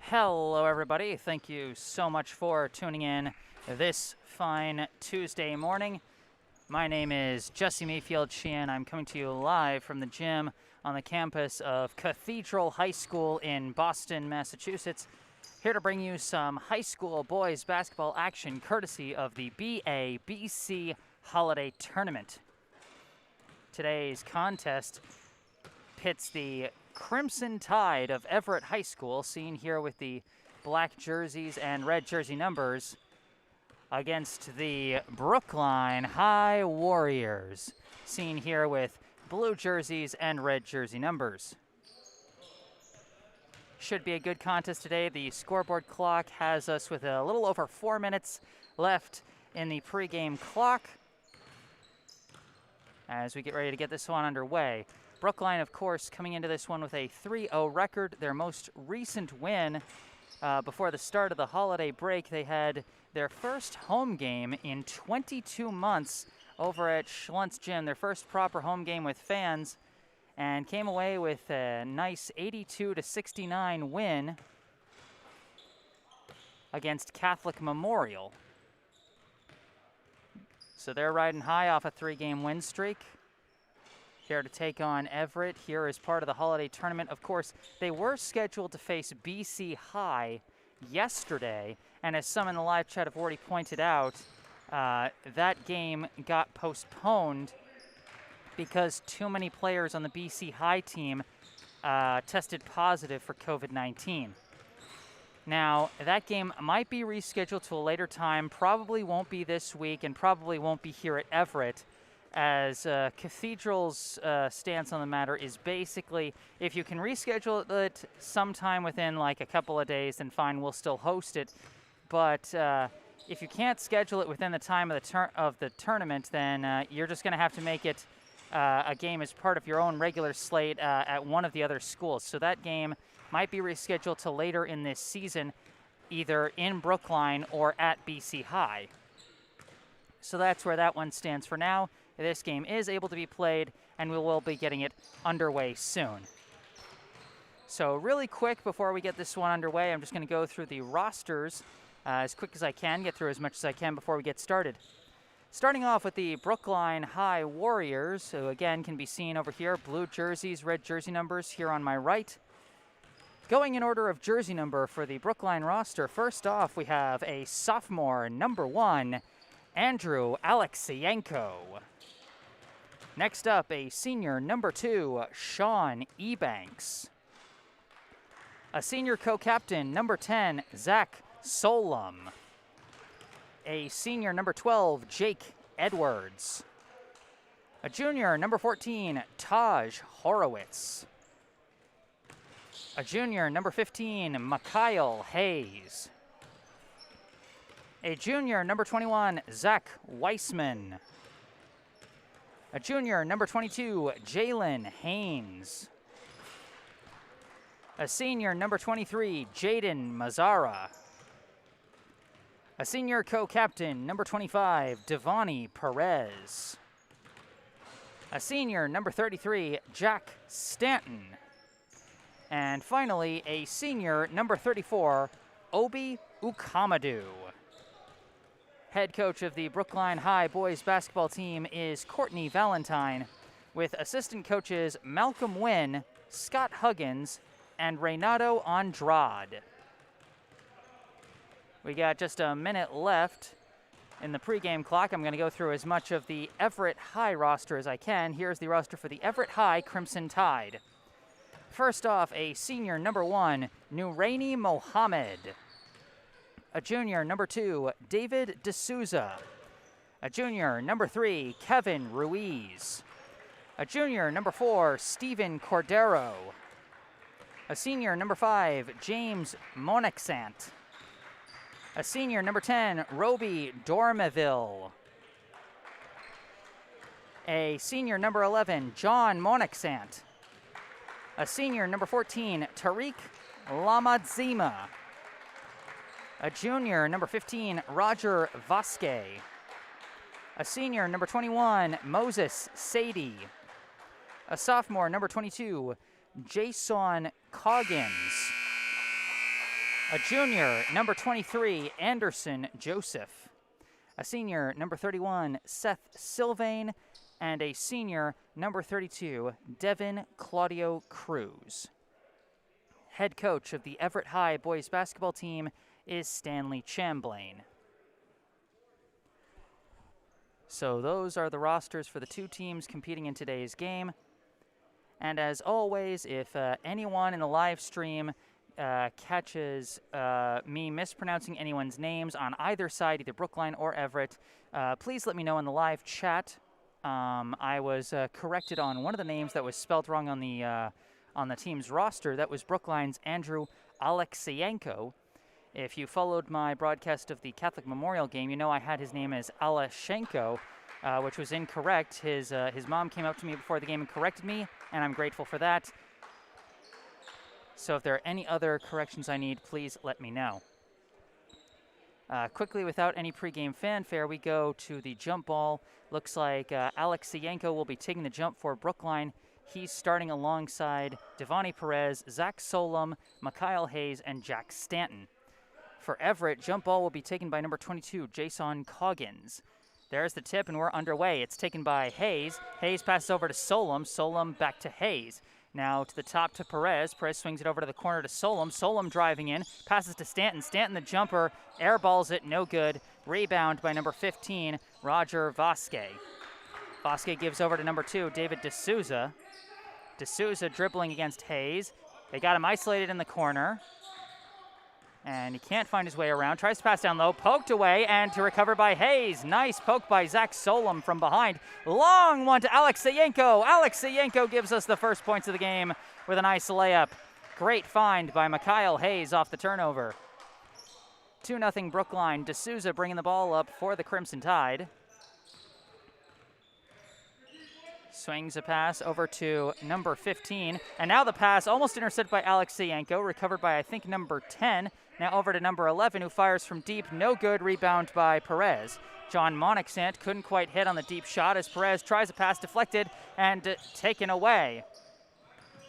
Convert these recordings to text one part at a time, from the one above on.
Hello, everybody. Thank you so much for tuning in this fine Tuesday morning. My name is Jesse Mayfield-Sheehan. I'm coming to you live from the gym on the campus of Cathedral High School in Boston, Massachusetts. Here to bring you some high school boys basketball action courtesy of the BABC Holiday Tournament. Today's contest pits the Crimson Tide of Everett High School, seen here with the black jerseys and red jersey numbers, against the Brookline High Warriors, seen here with blue jerseys and red jersey numbers. Should be a good contest today. The scoreboard clock has us with a little over 4 minutes left in the pregame clock as we get ready to get this one underway. Brookline, of course, coming into this one with a 3-0 record. Their most recent win before the start of the holiday break, they had their first home game in 22 months over at Schluntz Gym, their first proper home game with fans, and came away with a nice 82-69 win against Catholic Memorial. So they're riding high off a 3-game win streak. Here to take on Everett here as part of the holiday tournament. Of course, they were scheduled to face BC High yesterday, and as some in the live chat have already pointed out, that game got postponed because too many players on the BC High team tested positive for COVID-19. Now, that game might be rescheduled to a later time, probably won't be this week, and probably won't be here at Everett, as Cathedral's stance on the matter is basically, if you can reschedule it sometime within like a couple of days, then fine, we'll still host it. But if you can't schedule it within the time of the tournament, then you're just going to have to make it a game as part of your own regular slate at one of the other schools. So that game might be rescheduled to later in this season, either in Brookline or at BC High. So that's where that one stands for now. This game is able to be played, and we will be getting it underway soon. So really quick before we get this one underway, I'm just going to go through the rosters as quick as I can, get through as much as I can before we get started. Starting off with the Brookline High Warriors, who again can be seen over here, blue jerseys, red jersey numbers here on my right. Going in order of jersey number for the Brookline roster, first off we have a sophomore, number 1, Andrew Alexeyenko. Next up, a senior, number 2, Sean Ebanks. A senior co-captain, number 10, Zach Solum. A senior, number 12, Jake Edwards. A junior, number 14, Taj Horowitz. A junior, number 15, Mikhail Hayes. A junior, number 21, Zach Weissman. A junior, number 22, Jalen Haynes. A senior, number 23, Jaden Mazzara. A senior co-captain, number 25, Devani Perez. A senior, number 33, Jack Stanton. And finally, a senior, number 34, Obi Ukamadu. Head coach of the Brookline High boys basketball team is Courtney Valentine, with assistant coaches Malcolm Wynn, Scott Huggins, and Renato Andrade. We got just a minute left in the pregame clock. I'm going to go through as much of the Everett High roster as I can. Here's the roster for the Everett High Crimson Tide. First off, a senior, number 1, Nuraini Mohammed. A junior, number 2, David D'Souza. A junior, number 3, Kevin Ruiz. A junior, number 4, Stephen Cordero. A senior, number 5, James Monexant. A senior, number 10, Roby Dormeville. A senior, number 11, John Monexant. A senior, number 14, Tariq Lamadzima. A junior, number 15, Roger Vasquez. A senior, number 21, Moses Sadie. A sophomore, number 22, Jason Coggins. A junior, number 23, Anderson Joseph. A senior, number 31, Seth Sylvain. And a senior, number 32, Devin Claudio Cruz. Head coach of the Everett High boys basketball team is Stanley Chamberlain. So those are the rosters for the two teams competing in today's game. And as always, if anyone in the live stream catches me mispronouncing anyone's names on either side, either Brookline or Everett, please let me know in the live chat. I was corrected on one of the names that was spelled wrong on the team's roster. That was Brookline's Andrew Alexeyenko. If you followed my broadcast of the Catholic Memorial game, you know I had his name as Alashenko, which was incorrect. His mom came up to me before the game and corrected me, and I'm grateful for that. So if there are any other corrections I need, please let me know. Quickly, without any pregame fanfare, we go to the jump ball. Looks like Alexeyenko will be taking the jump for Brookline. He's starting alongside Devani Perez, Zach Solom, Mikhail Hayes, and Jack Stanton. For Everett, jump ball will be taken by number 22, Jason Coggins. There's the tip, and we're underway. It's taken by Hayes. Hayes passes over to Solom. Solom back to Hayes. Now to the top to Perez. Perez swings it over to the corner to Solom. Solom driving in. Passes to Stanton. Stanton, the jumper, airballs it. No good. Rebound by number 15, Roger Vasquez. Vasquez gives over to number 2, David D'Souza. D'Souza dribbling against Hayes. They got him isolated in the corner. And he can't find his way around. Tries to pass down low. Poked away and to recover by Hayes. Nice poke by Zach Solom from behind. Long one to Alexeyenko. Alexeyenko gives us the first points of the game with a nice layup. Great find by Mikhail Hayes off the turnover. 2-0 Brookline. D'Souza bringing the ball up for the Crimson Tide. Swings a pass over to number 15. And now the pass almost intercepted by Alexeyenko. Recovered by, I think, number 10. Now over to number 11, who fires from deep. No good. Rebound by Perez. John Monixant couldn't quite hit on the deep shot as Perez tries a pass deflected and taken away.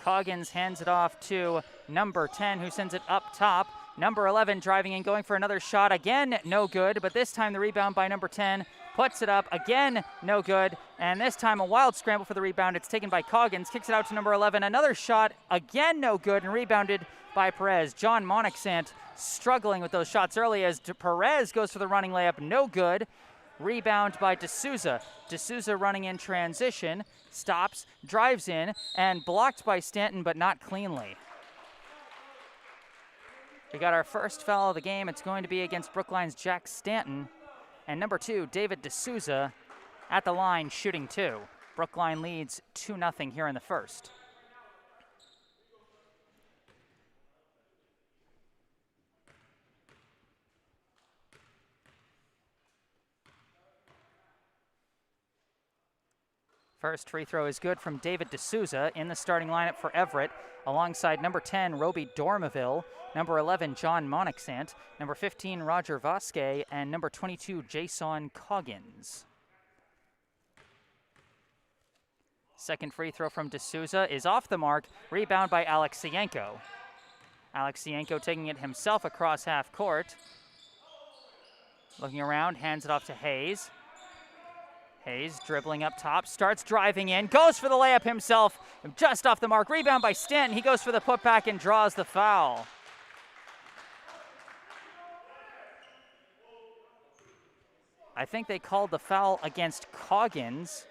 Coggins hands it off to number 10, who sends it up top. Number 11 driving in, going for another shot. Again, no good, but this time the rebound by number 10. Puts it up, again, no good. And this time a wild scramble for the rebound. It's taken by Coggins, kicks it out to number 11. Another shot, again, no good, and rebounded by Perez. John Monixant struggling with those shots early as Perez goes for the running layup, no good. Rebound by D'Souza. D'Souza running in transition, stops, drives in, and blocked by Stanton, but not cleanly. We got our first foul of the game. It's going to be against Brookline's Jack Stanton. And number 2, David D'Souza at the line shooting 2. Brookline leads 2-0 here in the first. First free throw is good from David D'Souza in the starting lineup for Everett, alongside number 10, Roby Dormaville, number 11, John Monixant, number 15, Roger Vasquez, and number 22, Jason Coggins. Second free throw from D'Souza is off the mark, rebound by Alexeyenko. Alexeyenko taking it himself across half court. Looking around, hands it off to Hayes. Hayes dribbling up top, starts driving in, goes for the layup himself, just off the mark. Rebound by Stanton. He goes for the putback and draws the foul. I think they called the foul against Coggins.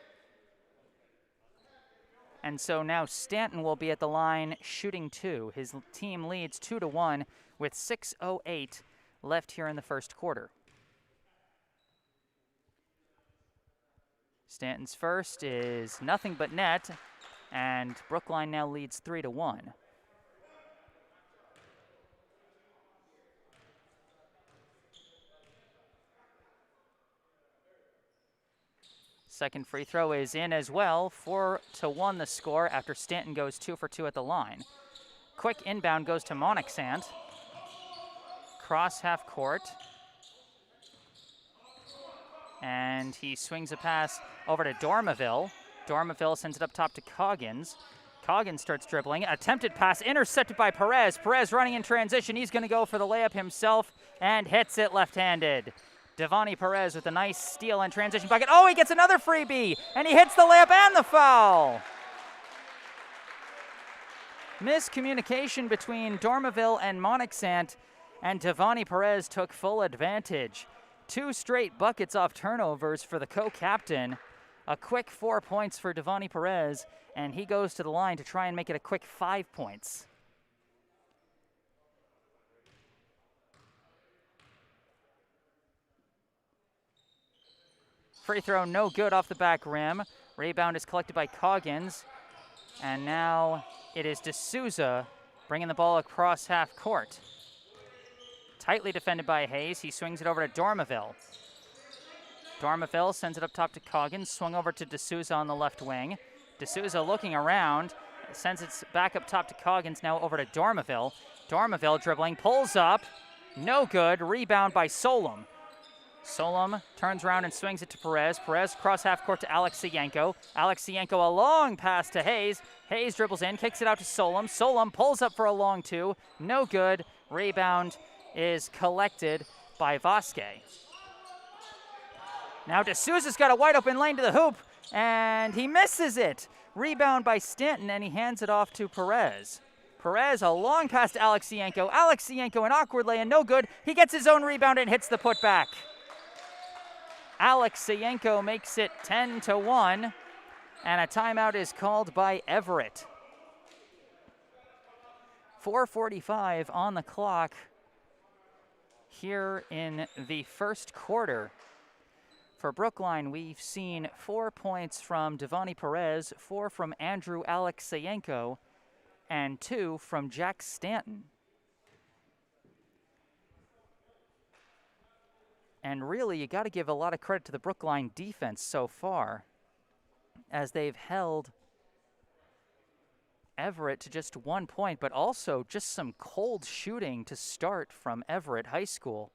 And so now Stanton will be at the line shooting 2. His team leads 2-1 with 6:08 left here in the first quarter. Stanton's first is nothing but net, and Brookline now leads 3-1. Second free throw is in as well. 4-1 the score after Stanton goes 2 for 2 at the line. Quick inbound goes to Monixant. Cross half court. And he swings a pass over to Dormaville. Dormaville sends it up top to Coggins. Coggins starts dribbling. Attempted pass intercepted by Perez. Perez running in transition. He's going to go for the layup himself and hits it left-handed. Devani Perez with a nice steal and transition bucket. Oh, he gets another freebie, and he hits the layup and the foul. Miscommunication between Dormaville and Monixant, and Devani Perez took full advantage. 2 straight buckets off turnovers for the co-captain. A quick 4 points for Devani Perez, and he goes to the line to try and make it a quick 5 points. Free throw no good off the back rim. Rebound is collected by Coggins. And now it is D'Souza bringing the ball across half court. Tightly defended by Hayes. He swings it over to Dormaville. Dormaville sends it up top to Coggins. Swung over to D'Souza on the left wing. D'Souza looking around. Sends it back up top to Coggins. Now over to Dormaville. Dormaville dribbling. Pulls up. No good. Rebound by Solom. Solom turns around and swings it to Perez. Perez cross half court to Alexienko. Alexienko a long pass to Hayes. Hayes dribbles in, kicks it out to Solom. Solom pulls up for a long 2. No good. Rebound is collected by Vasquez. Now D'Souza's got a wide open lane to the hoop, and he misses it. Rebound by Stanton, and he hands it off to Perez. Perez a long pass to Alexienko. Alexienko an awkward lay-in, no good. He gets his own rebound and hits the putback. Alexienko makes it 10-1, and a timeout is called by Everett. 4:45 on the clock here in the first quarter. For Brookline, we've seen 4 points from Devani Perez, 4 from Andrew Alexienko, and 2 from Jack Stanton. And really, you got to give a lot of credit to the Brookline defense so far, as they've held Everett to just 1 point, but also just some cold shooting to start from Everett High School.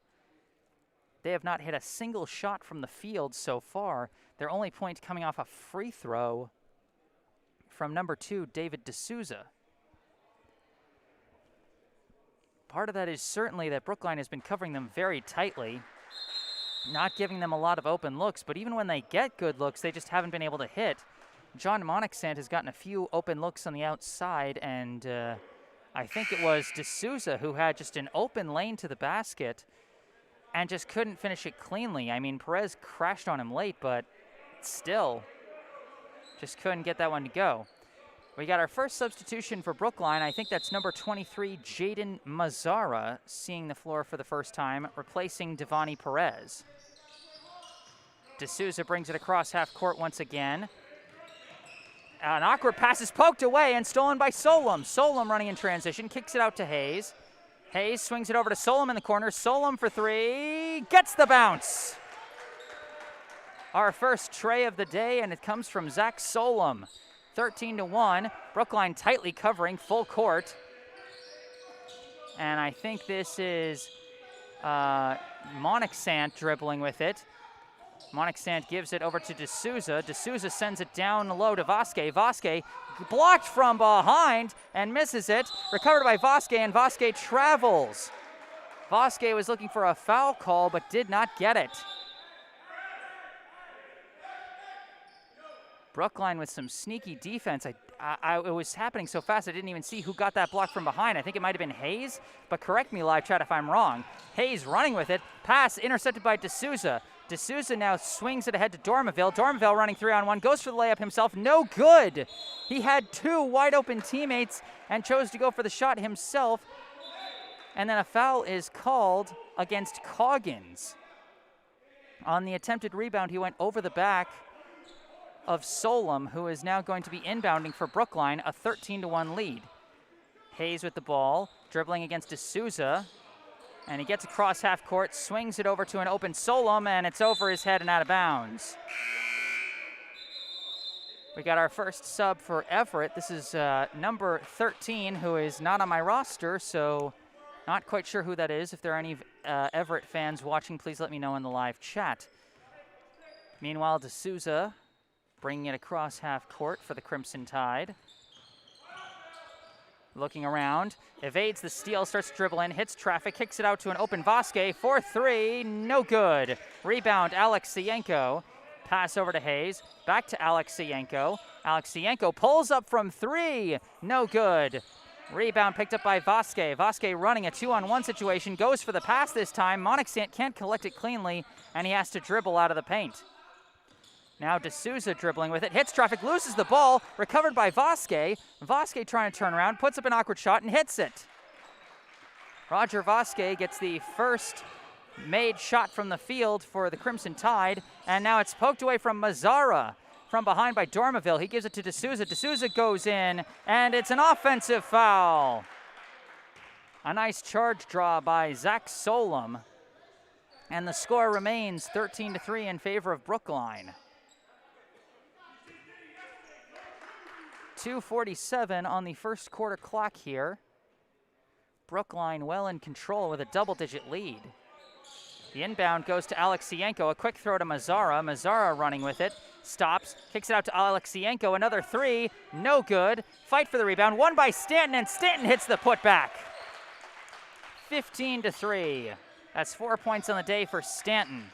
They have not hit a single shot from the field so far. Their only point coming off a free throw from number 2, David D'Souza. Part of that is certainly that Brookline has been covering them very tightly, not giving them a lot of open looks, but even when they get good looks, they just haven't been able to hit. John Monixant has gotten a few open looks on the outside, and I think it was D'Souza who had just an open lane to the basket and just couldn't finish it cleanly. I mean, Perez crashed on him late, but still just couldn't get that one to go. We got our first substitution for Brookline. I think that's number 23, Jaden Mazzara, seeing the floor for the first time, replacing Devani Perez. D'Souza brings it across half court once again. An awkward pass is poked away and stolen by Solom. Solom running in transition, kicks it out to Hayes. Hayes swings it over to Solom in the corner. Solom for 3, gets the bounce. Our first tray of the day, and it comes from Zach Solom. 13-1, Brookline tightly covering full court. And I think this is Monixant dribbling with it. Monixant gives it over to D'Souza. D'Souza sends it down low to Vasquez. Vasquez blocked from behind and misses it. Recovered by Vasquez, and Vasquez travels. Vasquez was looking for a foul call but did not get it. Brookline with some sneaky defense. It was happening so fast I didn't even see who got that block from behind. I think it might have been Hayes, but correct me, live chat, if I'm wrong. Hayes running with it. Pass intercepted by D'Souza. D'Souza now swings it ahead to Dormaville. Dormaville running 3-on-1, goes for the layup himself. No good. He had 2 wide open teammates and chose to go for the shot himself. And then a foul is called against Coggins. On the attempted rebound, he went over the back of Solom, who is now going to be inbounding for Brookline, a 13-1 lead. Hayes with the ball, dribbling against D'Souza, and he gets across half court, swings it over to an open Solom, and it's over his head and out of bounds. We got our first sub for Everett. This is number 13, who is not on my roster, so not quite sure who that is. If there are any Everett fans watching, please let me know in the live chat. Meanwhile, D'Souza bringing it across half court for the Crimson Tide. Looking around, evades the steal, starts to dribble in, hits traffic, kicks it out to an open Vasquez for three, no good. Rebound, Alexienko. Pass over to Hayes, back to Alexienko. Alexienko pulls up from three, no good. Rebound picked up by Vasquez. Vasquez running a 2-on-1 situation, goes for the pass this time. Monixant can't collect it cleanly, and he has to dribble out of the paint. Now D'Souza dribbling with it, hits traffic, loses the ball, recovered by Vasquez. Vasquez trying to turn around, puts up an awkward shot and hits it. Roger Vasquez gets the first made shot from the field for the Crimson Tide, and now it's poked away from Mazzara. From behind by Dormeville, he gives it to D'Souza. D'Souza goes in, and it's an offensive foul. A nice charge draw by Zach Solom, and the score remains 13-3 in favor of Brookline. 2:47 on the first quarter clock here. Brookline well in control with a double-digit lead. The inbound goes to Alexienko, a quick throw to Mazzara. Mazzara running with it, stops, kicks it out to Alexienko, another three, no good. Fight for the rebound, won by Stanton, and Stanton hits the putback. 15-3. That's 4 points on the day for Stanton.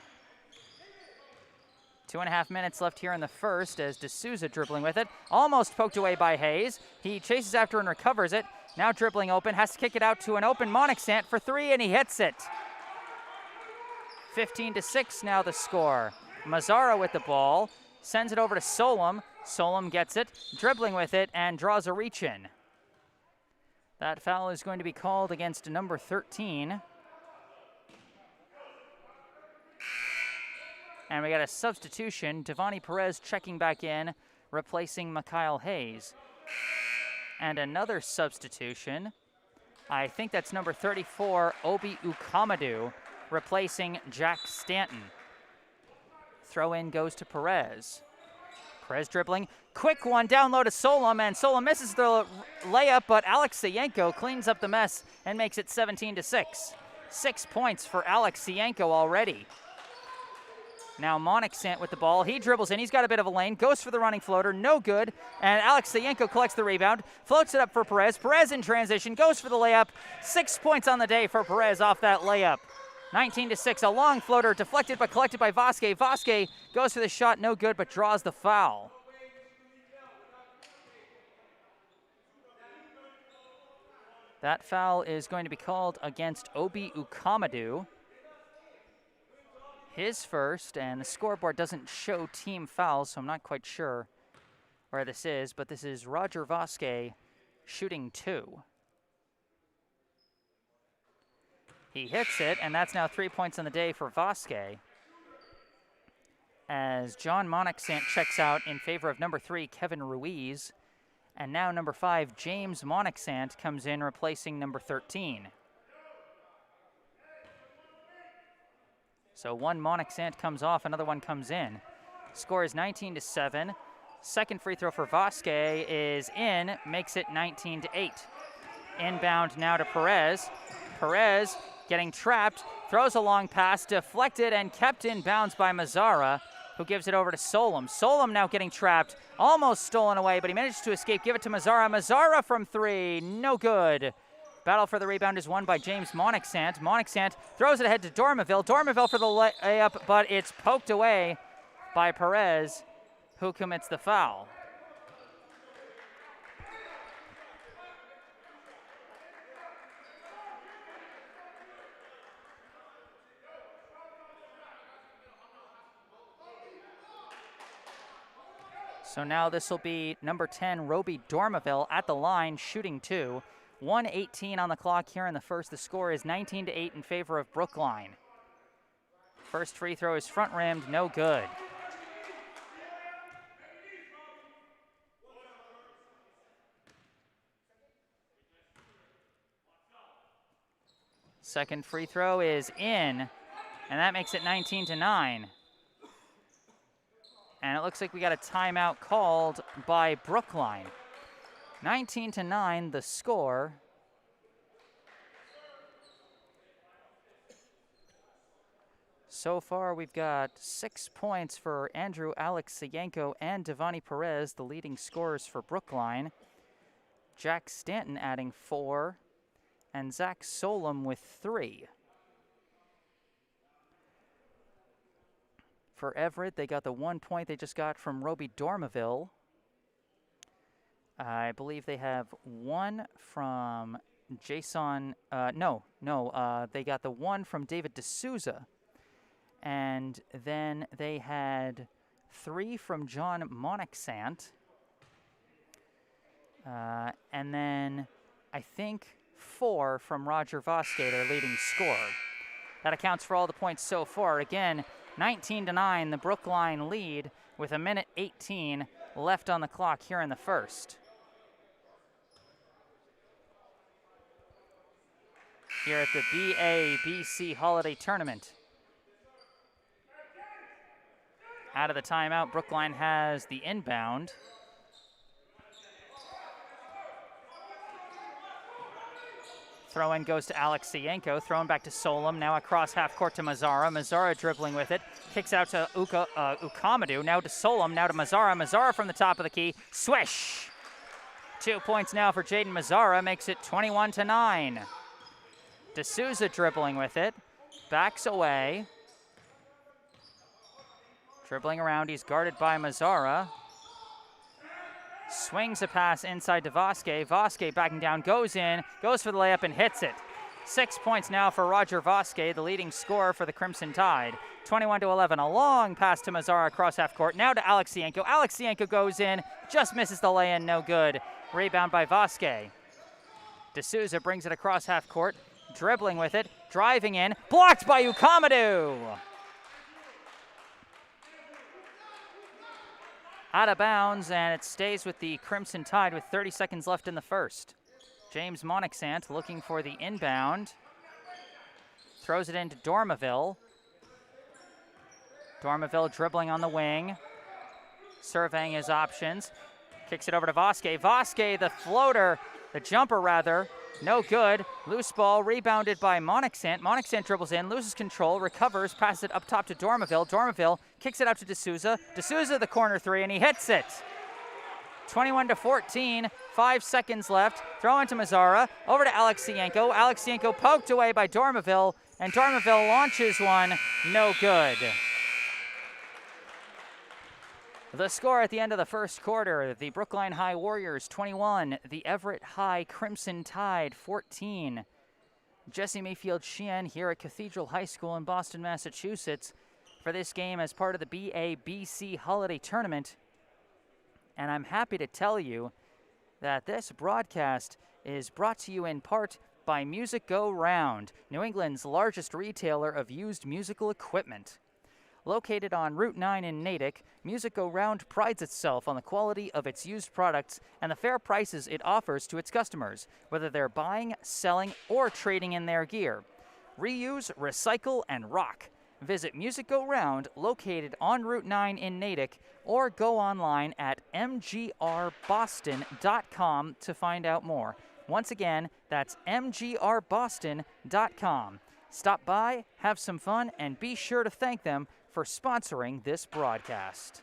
2.5 minutes left here in the first as D'Souza dribbling with it. Almost poked away by Hayes. He chases after and recovers it. Now dribbling open, has to kick it out to an open Monixant for three, and he hits it. 15-6 now the score. Mazzara with the ball, sends it over to Solom. Solom gets it, dribbling with it, and draws a reach in. That foul is going to be called against number 13. And we got a substitution. Devani Perez checking back in, replacing Mikhail Hayes. And another substitution. I think that's number 34, Obi Ukamadu, replacing Jack Stanton. Throw in goes to Perez. Perez dribbling. Quick one down low to Solom, and Solom misses the layup, but Alexienko cleans up the mess and makes it 17-6. 6 points for Alexienko already. Now Monixant with the ball. He dribbles in. He's got a bit of a lane. Goes for the running floater. No good. And Alexienko collects the rebound. Floats it up for Perez. Perez in transition. Goes for the layup. 6 points on the day for Perez off that layup. 19-6. A long floater deflected but collected by Vasquez. Vasquez goes for the shot. No good, but draws the foul. That foul is going to be called against Obi Ukamadu. His first, and the scoreboard doesn't show team fouls, so I'm not quite sure where this is, but this is Roger Vasquez shooting two. He hits it, and that's now 3 points on the day for Vasquez. As John Monixant checks out in favor of number 3, Kevin Ruiz, and now number 5, James Monixant comes in replacing number 13. So one Monixant comes off, another one comes in. Score is 19-7. Second free throw for Vasquez is in, makes it 19-8. Inbound now to Perez. Perez getting trapped, throws a long pass, deflected and kept in bounds by Mazzara, who gives it over to Solom. Solom now getting trapped, almost stolen away, but he manages to escape. Give it to Mazzara. Mazzara from three, no good. Battle for the rebound is won by James Monixant. Monixant throws it ahead to Dormeville. Dormeville for the layup, but it's poked away by Perez, who commits the foul. So now this will be number 10, Roby Dormeville at the line, shooting two. 1:18 on the clock here in the first. The score is 19-8 in favor of Brookline. First free throw is front rimmed, no good. Second free throw is in, and that makes it 19-9. And it looks like we got a timeout called by Brookline. 19-9, the score. So far, we've got 6 points for Andrew Alexienko and Devani Perez, the leading scorers for Brookline. Jack Stanton adding 4, and Zach Solom with 3. For Everett, they got the 1 point they just got from Roby Dormaville. I believe they have 1 from Jason. They got the 1 from David D'Souza. And then they had 3 from John Monixant. And then I think 4 from Roger Vasquez, their leading scorer. That accounts for all the points so far. Again, 19-9, the Brookline lead with 1:18 left on the clock here in the first. Here at the BABC Holiday Tournament. Out of the timeout, Brookline has the inbound. Throw-in goes to Alexienko. Thrown back to Solom. Now across half court to Mazzara. Mazzara dribbling with it. Kicks out to Ukamadu. Now to Solom. Now to Mazzara. Mazzara from the top of the key. Swish! 2 points now for Jaden Mazzara. Makes it 21-9. D'Souza dribbling with it. Backs away. Dribbling around. He's guarded by Mazzara. Swings a pass inside to Vasquez. Vasquez backing down, goes in, goes for the layup and hits it. 6 points now for Roger Vasquez, the leading scorer for the Crimson Tide. 21-11, a long pass to Mazzara across half court. Now to Alexienko. Alexienko goes in, just misses the lay-in, no good. Rebound by Vasquez. D'Souza brings it across half court, dribbling with it, driving in, blocked by Ukamadu. Out of bounds, and it stays with the Crimson Tide with 30 seconds left in the first. James Monixant looking for the inbound. Throws it into Dormaville. Dormaville dribbling on the wing. Surveying his options. Kicks it over to Vasquez. Vasquez, the floater, the jumper rather. No good. Loose ball rebounded by Monixant. Monixant dribbles in, loses control, recovers, passes it up top to Dormaville. Dormaville kicks it out to D'Souza. D'Souza the corner three, and he hits it. 21-14, 5 seconds left. Throw into Mazzara, over to Alexienko. Alexienko poked away by Dormaville, and Dormaville launches one, no good. The score at the end of the first quarter, the Brookline High Warriors 21, the Everett High Crimson Tide 14. Jesse Mayfield-Sheehan here at Cathedral High School in Boston, Massachusetts for this game as part of the BABC Holiday Tournament. And I'm happy to tell you that this broadcast is brought to you in part by Music Go Round, New England's largest retailer of used musical equipment. Located on Route 9 in Natick, Music Go Round prides itself on the quality of its used products and the fair prices it offers to its customers, whether they're buying, selling, or trading in their gear. Reuse, recycle, and rock. Visit Music Go Round, located on Route 9 in Natick, or go online at mgrboston.com to find out more. Once again, that's mgrboston.com. Stop by, have some fun, and be sure to thank them for sponsoring this broadcast.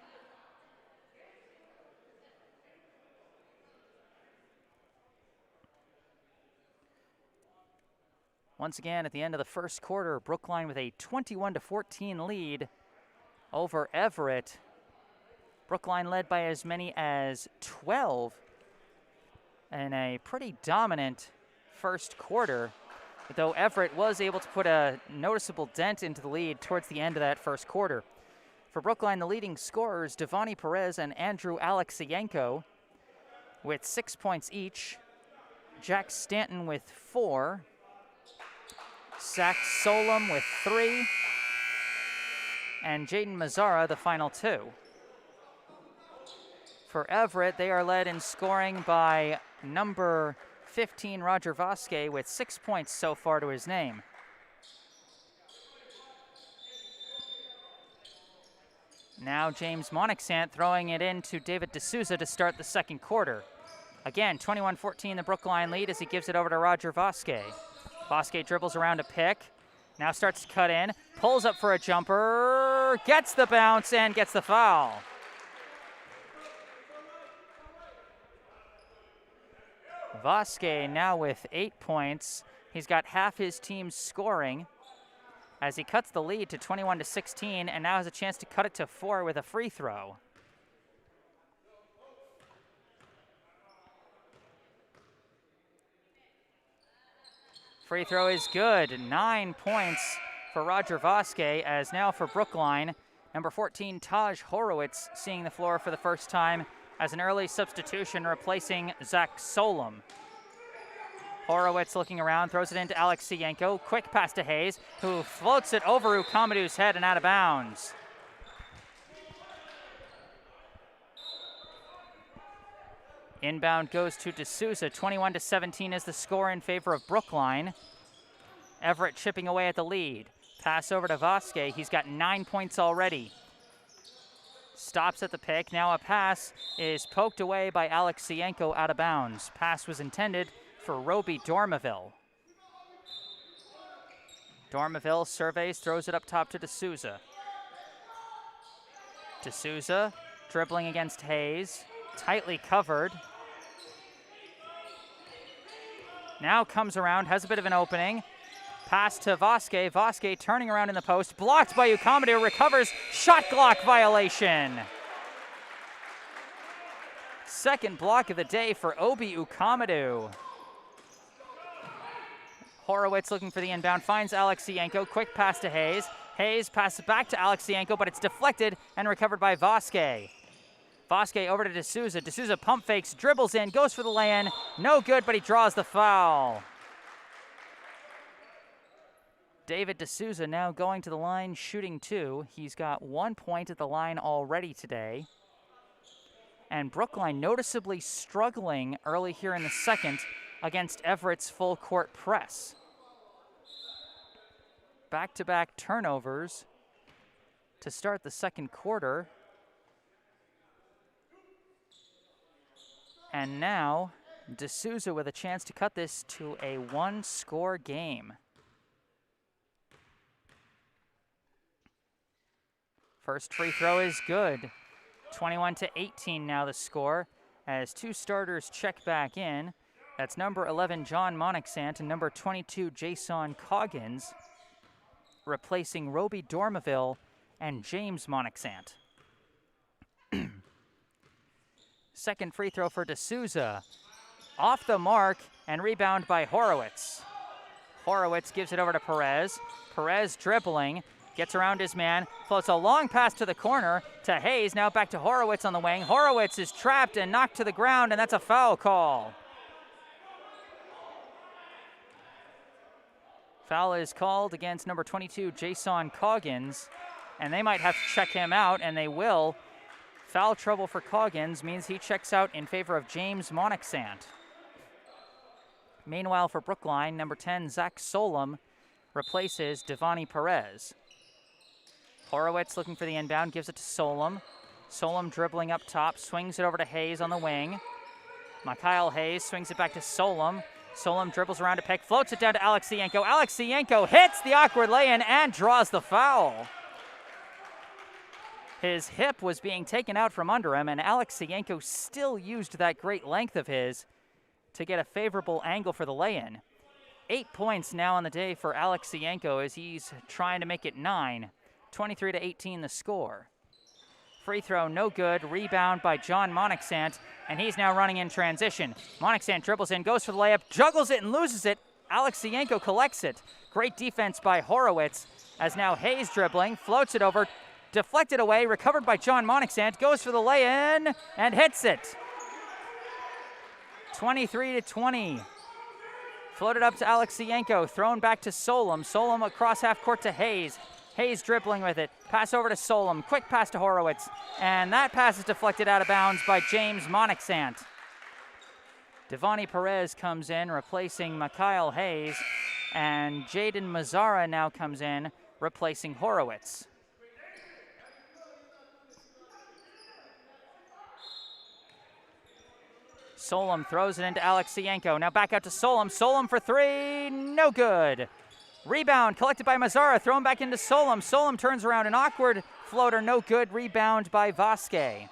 Once again, at the end of the first quarter, Brookline with a 21-14 lead over Everett. Brookline led by as many as 12 in a pretty dominant first quarter, though Everett was able to put a noticeable dent into the lead towards the end of that first quarter. For Brookline, the leading scorers, Devani Perez and Andrew Alexienko, with 6 points each. Jack Stanton with 4. Zach Solom with 3. And Jaden Mazzara, the final 2. For Everett, they are led in scoring by number 15, Roger Vasquez, with 6 points so far to his name. Now James Monixant throwing it in to David D'Souza to start the second quarter. Again, 21-14 the Brookline lead as he gives it over to Roger Vasquez. Vasquez dribbles around a pick, now starts to cut in, pulls up for a jumper, gets the bounce and gets the foul. Vasquez now with 8 points. He's got half his team scoring as he cuts the lead to 21-16 and now has a chance to cut it to 4 with a free throw. Free throw is good. 9 points for Roger Vasquez, as now for Brookline, number 14, Taj Horowitz, seeing the floor for the first time as an early substitution, replacing Zach Solom. Horowitz looking around, throws it into Alexienko. Quick pass to Hayes, who floats it over Ukamadu's head and out of bounds. Inbound goes to D'Souza. 21-17 is the score in favor of Brookline. Everett chipping away at the lead. Pass over to Vasquez. He's got 9 points already. Stops at the pick. Now a pass is poked away by Alexienko out of bounds. Pass was intended for Roby Dormaville. Dormaville surveys, throws it up top to D'Souza. D'Souza dribbling against Hayes. Tightly covered. Now comes around, has a bit of an opening. Pass to Vasquez. Vasquez turning around in the post. Blocked by Ukamadu. Recovers. Shot clock violation. Second block of the day for Obi Ukamadu. Horowitz looking for the inbound. Finds Alexienko. Quick pass to Hayes. Hayes passes back to Alexienko, but it's deflected and recovered by Vasquez. Vasquez over to D'Souza. D'Souza pump fakes, dribbles in, goes for the lay-in. No good, but he draws the foul. David D'Souza now going to the line, shooting 2. He's got 1 point at the line already today. And Brookline noticeably struggling early here in the second against Everett's full court press. Back-to-back turnovers to start the second quarter. And now, D'Souza with a chance to cut this to a 1-score game. First free throw is good. 21-18 now the score, as 2 starters check back in. That's number 11, John Monixant, and number 22, Jason Coggins, replacing Roby Dormaville and James Monixant. Second free throw for D'Souza. Off the mark and rebound by Horowitz. Horowitz gives it over to Perez. Perez dribbling, gets around his man, floats a long pass to the corner to Hayes. Now back to Horowitz on the wing. Horowitz is trapped and knocked to the ground, and that's a foul call. Foul is called against number 22, Jason Coggins, and they might have to check him out, and they will. Foul trouble for Coggins means he checks out in favor of James Monixant. Meanwhile, for Brookline, number 10, Zach Solom, replaces Devani Perez. Horowitz looking for the inbound, gives it to Solom. Solom dribbling up top, swings it over to Hayes on the wing. Mikhail Hayes swings it back to Solom. Solom dribbles around to pick, floats it down to Alexienko. Alexienko hits the awkward lay-in and draws the foul. His hip was being taken out from under him, and Alexienko still used that great length of his to get a favorable angle for the lay-in. 8 points now on the day for Alexienko as he's trying to make it 9. 23-18 the score. Free throw, no good. Rebound by John Monixant, and he's now running in transition. Monixant dribbles in, goes for the layup, juggles it and loses it. Alexienko collects it. Great defense by Horowitz, as now Hayes dribbling, floats it over, deflected away, recovered by John Monixant, goes for the lay-in and hits it. 23-20. Floated up to Alexienko, thrown back to Solom. Solom across half court to Hayes. Hayes dribbling with it. Pass over to Solom. Quick pass to Horowitz. And that pass is deflected out of bounds by James Monixant. Devani Perez comes in, replacing Mikhail Hayes. And Jaden Mazzara now comes in, replacing Horowitz. Solom throws it into Alexienko. Now back out to Solom. Solom for 3, no good. Rebound collected by Mazzara, thrown back into Solom. Solom turns around, an awkward floater, no good. Rebound by Vasquez.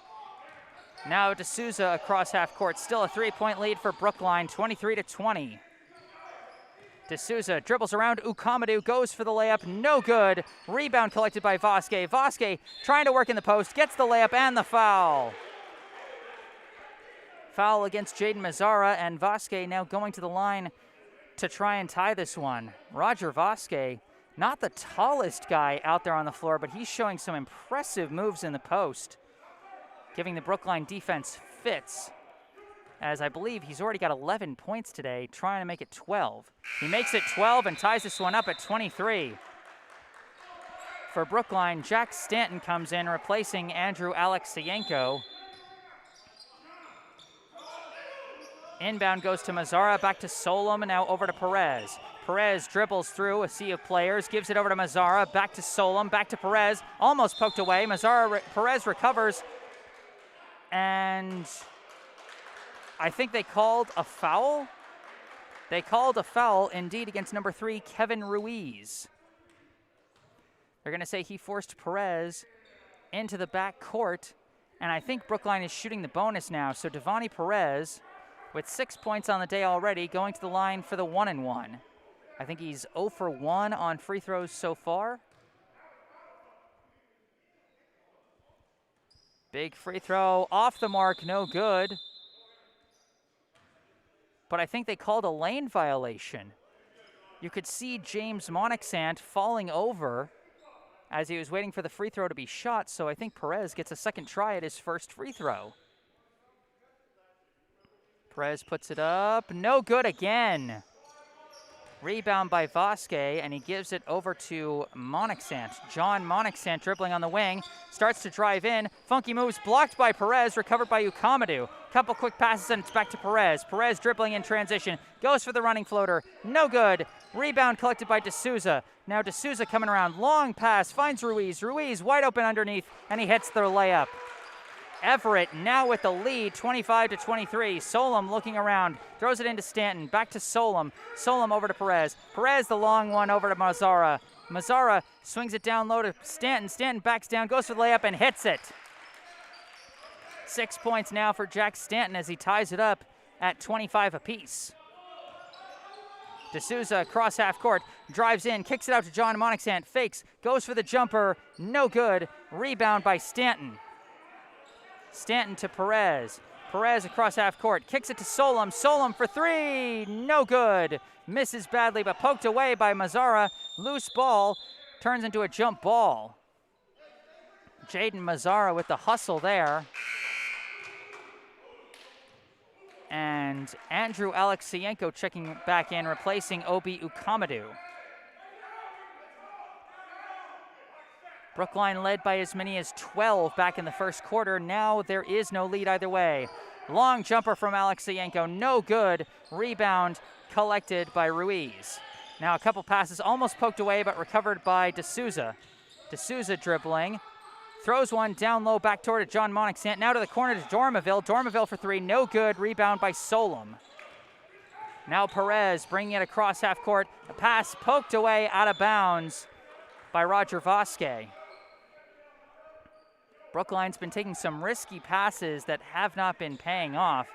Now D'Souza across half court. Still a 3-point lead for Brookline, 23-20. D'Souza dribbles around Ukamadu, goes for the layup, no good. Rebound collected by Vasquez. Vasquez trying to work in the post, gets the layup and the foul. Foul against Jaden Mazzara, and Vasquez now going to the line to try and tie this one. Roger Vasquez, not the tallest guy out there on the floor, but he's showing some impressive moves in the post, giving the Brookline defense fits, as I believe he's already got 11 points today, trying to make it 12. He makes it 12 and ties this one up at 23. For Brookline, Jack Stanton comes in, replacing Andrew Alexeyenko. Inbound goes to Mazzara, back to Solom, and now over to Perez. Perez dribbles through a sea of players, gives it over to Mazzara, back to Solom, back to Perez, almost poked away. Perez recovers, and I think they called a foul. They called a foul, indeed, against number 3, Kevin Ruiz. They're going to say he forced Perez into the back court, and I think Brookline is shooting the bonus now. So Devontae Perez, with 6 points on the day already, going to the line for the 1-and-1. I think he's 0 for 1 on free throws so far. Big free throw, off the mark, no good. But I think they called a lane violation. You could see James Monixant falling over as he was waiting for the free throw to be shot, so I think Perez gets a second try at his first free throw. Perez puts it up, no good again. Rebound by Vasquez, and he gives it over to Monixant. John Monixant dribbling on the wing, starts to drive in. Funky moves blocked by Perez, recovered by Ukamadu. Couple quick passes, and it's back to Perez. Perez dribbling in transition, goes for the running floater, no good. Rebound collected by D'Souza. Now D'Souza coming around, long pass, finds Ruiz. Ruiz wide open underneath, and he hits the layup. Everett now with the lead, 25-23. Solom looking around, throws it into Stanton, back to Solom. Solom over to Perez. Perez the long one over to Mazzara. Mazzara swings it down low to Stanton. Stanton backs down, goes for the layup and hits it. 6 points now for Jack Stanton as he ties it up at 25 apiece. D'Souza across half court, drives in, kicks it out to John Monixant, fakes, goes for the jumper, no good. Rebound by Stanton. Stanton to Perez. Perez across half court, kicks it to Solom. Solom for 3, no good. Misses badly, but poked away by Mazzara. Loose ball, turns into a jump ball. Jaden Mazzara with the hustle there. And Andrew Alexeyenko checking back in, replacing Obi Ukamadu. Brookline led by as many as 12 back in the first quarter. Now there is no lead either way. Long jumper from Alexeyenko, no good. Rebound collected by Ruiz. Now a couple passes almost poked away, but recovered by D'Souza. D'Souza dribbling, throws one down low back toward John Monixant. Now to the corner to Dormaville. Dormaville for 3, no good. Rebound by Solom. Now Perez bringing it across half court. A pass poked away out of bounds by Roger Vasquez. Brookline's been taking some risky passes that have not been paying off,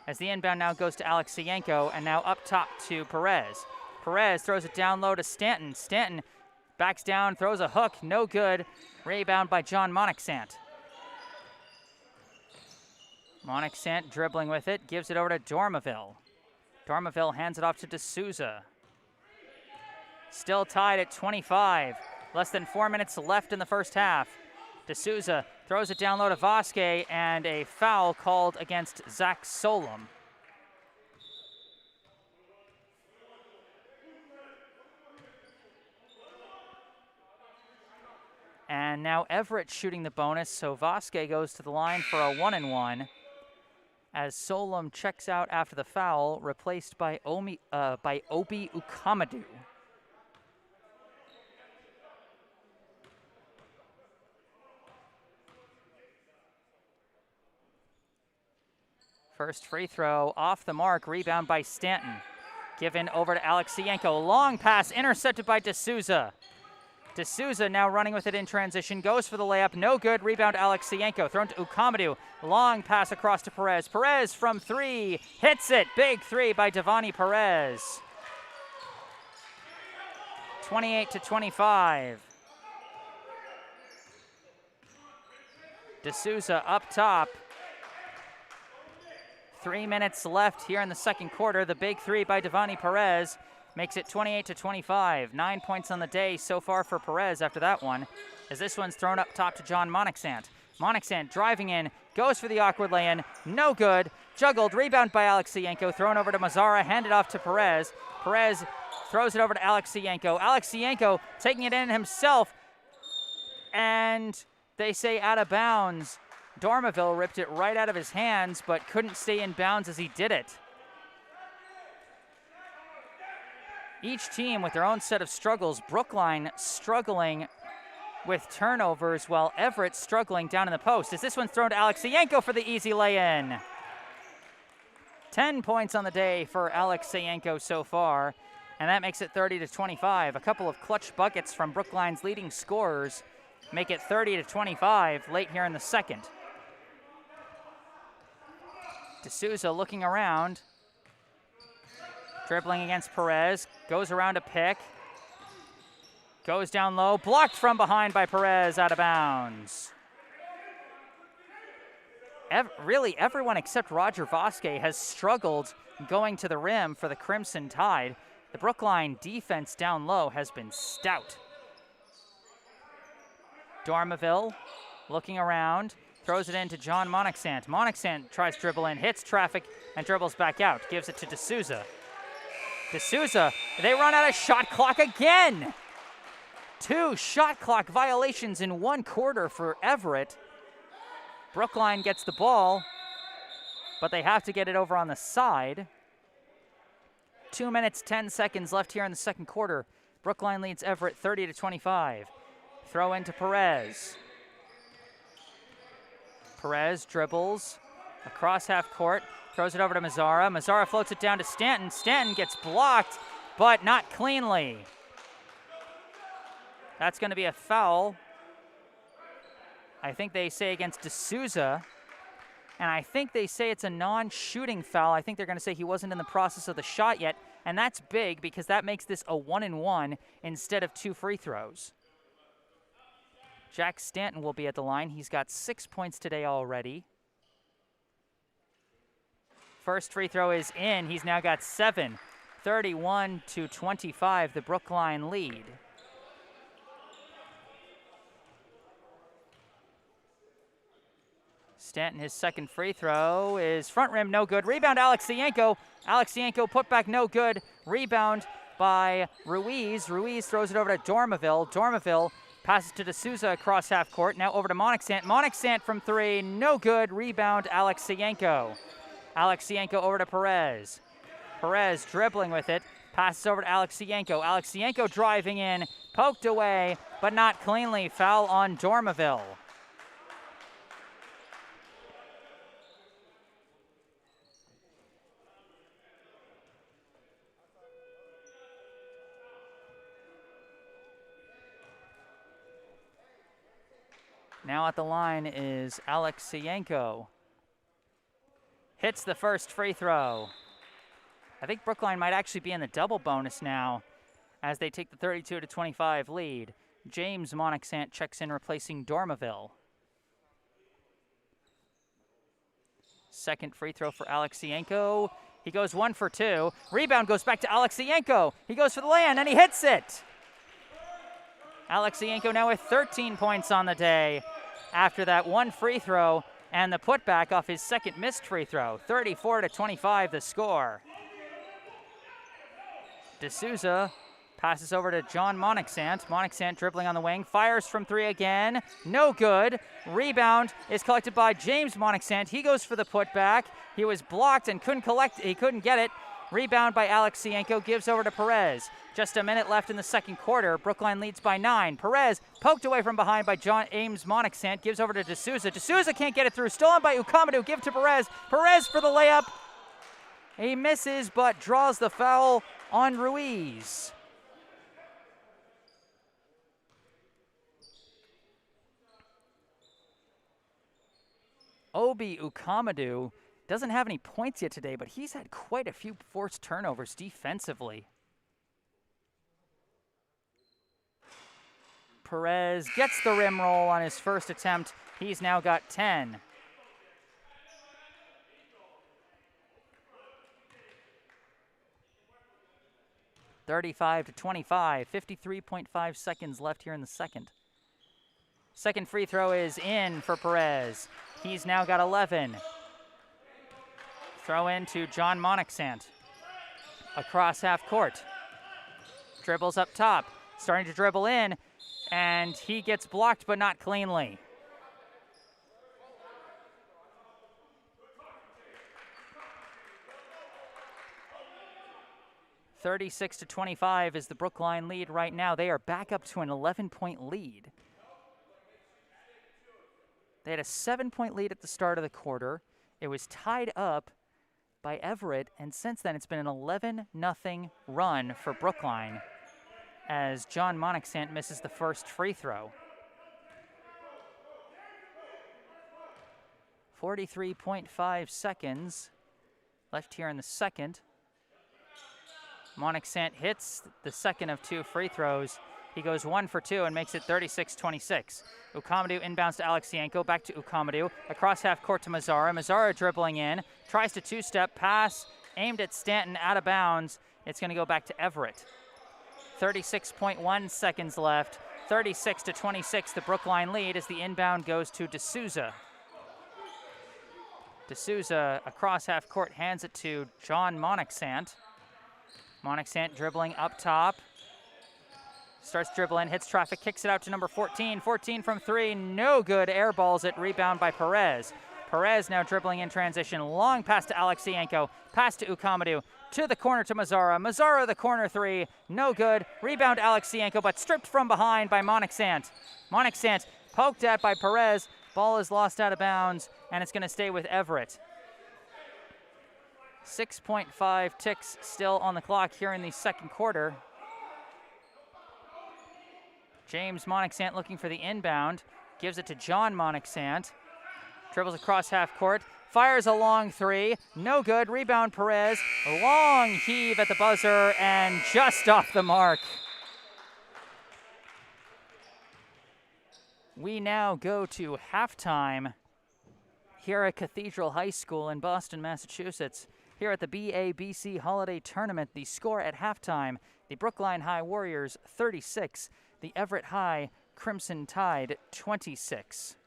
as the inbound now goes to Alexeyenko, and now up top to Perez. Perez throws it down low to Stanton. Stanton backs down, throws a hook, no good. Rebound by John Monixant. Monixant dribbling with it, gives it over to Dormaville. Dormaville hands it off to D'Souza. Still tied at 25. Less than 4 minutes left in the first half. D'Souza throws it down low to Vasquez, and a foul called against Zach Solom. And now Everett shooting the bonus, so Vasquez goes to the line for a 1-and-1 as Solom checks out after the foul, replaced by Obi Ukamadu. First free throw off the mark, rebound by Stanton. Given over to Alexeyenko, long pass intercepted by D'Souza. D'Souza now running with it in transition, goes for the layup, no good. Rebound Alexienko, thrown to Ukamadou. Long pass across to Perez. Perez from three, hits it. Big three by Devani Perez. 28-25. D'Souza up top. 3 minutes left here in the second quarter. The big three by Devani Perez makes it 28-25. 9 points on the day so far for Perez after that one, as this one's thrown up top to John Monixant. Monixant driving in, goes for the awkward lay-in, no good. Juggled, rebound by Alexienko, thrown over to Mazzara, handed off to Perez. Perez throws it over to Alexienko. Alexienko taking it in himself, and they say out of bounds. Dormaville ripped it right out of his hands, but couldn't stay in bounds as he did it. Each team with their own set of struggles. Brookline struggling with turnovers, while Everett struggling down in the post. As this one's thrown to Alexienko for the easy lay-in. 10 points on the day for Alexienko so far, and that makes it 30-25. A couple of clutch buckets from Brookline's leading scorers make it 30-25 late here in the second. D'Souza looking around. Dribbling against Perez, goes around a pick, goes down low, blocked from behind by Perez, out of bounds. Really, everyone except Roger Vasquez has struggled going to the rim for the Crimson Tide. The Brookline defense down low has been stout. Dormaville looking around, throws it in to John Monixant. Monixant tries to dribble in, hits traffic, and dribbles back out, gives it to D'Souza. D'Souza, they run out of shot clock again. 2 shot clock violations in 1 quarter for Everett. Brookline gets the ball, but they have to get it over on the side. 2 minutes, 10 seconds left here in the second quarter. Brookline leads Everett 30-25. Throw into Perez. Perez dribbles across half court. Throws it over to Mazzara. Mazzara floats it down to Stanton. Stanton gets blocked, but not cleanly. That's going to be a foul. I think they say against D'Souza, and I think they say it's a non-shooting foul. I think they're going to say he wasn't in the process of the shot yet, and that's big because that makes this a 1-and-1 instead of 2 free throws. Jack Stanton will be at the line. He's got 6 points today already. First free throw is in. He's now got 7. 31-25, the Brookline lead. Stanton, his second free throw is front rim, no good. Rebound, Alexienko. Alexienko put back, no good. Rebound by Ruiz. Ruiz throws it over to Dormaville. Dormaville passes to D'Souza across half court. Now over to Monixant. Monixant from 3, no good. Rebound, Alexienko. Alexienko over to Perez. Perez dribbling with it. Passes over to Alexienko. Alexienko driving in. Poked away, but not cleanly. Foul on Dormaville. Now at the line is Alexienko. Hits the first free throw. I think Brookline might actually be in the double bonus now as they take the 32-25 lead. James Monixant checks in, replacing Dormaville. Second free throw for Alexienko. He goes 1 for 2. Rebound goes back to Alexienko. He goes for the lay-in and he hits it. Alexienko now with 13 points on the day after that 1 free throw and the putback off his second missed free throw. 34-25 the score. D'Souza passes over to John Monixant. Monixant dribbling on the wing, fires from 3 again, no good. Rebound is collected by James Monixant. He goes for the putback. He was blocked and he couldn't get it. Rebound by Alexienko, gives over to Perez. Just a minute left in the second quarter. Brookline leads by 9. Perez poked away from behind by James Monixant, gives over to D'Souza. D'Souza can't get it through, stolen by Ukamadou, give to Perez. Perez for the layup. He misses, but draws the foul on Ruiz. Obi Ukamadu doesn't have any points yet today, but he's had quite a few forced turnovers defensively. Perez gets the rim roll on his first attempt. He's now got 10. (35-25), 53.5 seconds left here in the second. Second free throw is in for Perez. He's now got 11. Throw in to John Monixant. Across half court. Dribbles up top. Starting to dribble in. And he gets blocked, but not cleanly. (36-25) is the Brookline lead right now. They are back up to an 11-point lead. They had a 7-point lead at the start of the quarter. It was tied up by Everett, and since then it's been an 11-0 run for Brookline as John Monixant misses the first free throw. 43.5 seconds left here in the second. Monixant hits the second of two free throws. He goes 1 for 2 and makes it 36-26. Ukamadu inbounds to Alexienko, back to Ukamadu, across half court to Mazzara. Mazzara dribbling in, tries to two-step pass, aimed at Stanton, out of bounds. It's going to go back to Everett. 36.1 seconds left. 36-26, the Brookline lead as the inbound goes to D'Souza. D'Souza across half court hands it to John Monixant. Monixant dribbling up top. Starts dribbling, hits traffic, kicks it out to number 14. 14 from 3, no good. Airballs it, rebound by Perez. Perez now dribbling in transition. Long pass to Alexienko, pass to Ukamadu. To the corner to Mazzara. Mazzara the corner 3, no good. Rebound Alexienko, but stripped from behind by Monixant. Monixant poked at by Perez. Ball is lost out of bounds, and it's going to stay with Everett. 6.5 ticks still on the clock here in the second quarter. James Monixant looking for the inbound. Gives it to John Monixant. Dribbles across half court. Fires a long 3. No good. Rebound Perez. A long heave at the buzzer and just off the mark. We now go to halftime here at Cathedral High School in Boston, Massachusetts. Here at the BABC Holiday Tournament, the score at halftime, the Brookline High Warriors 36, the Everett High Crimson Tide 26.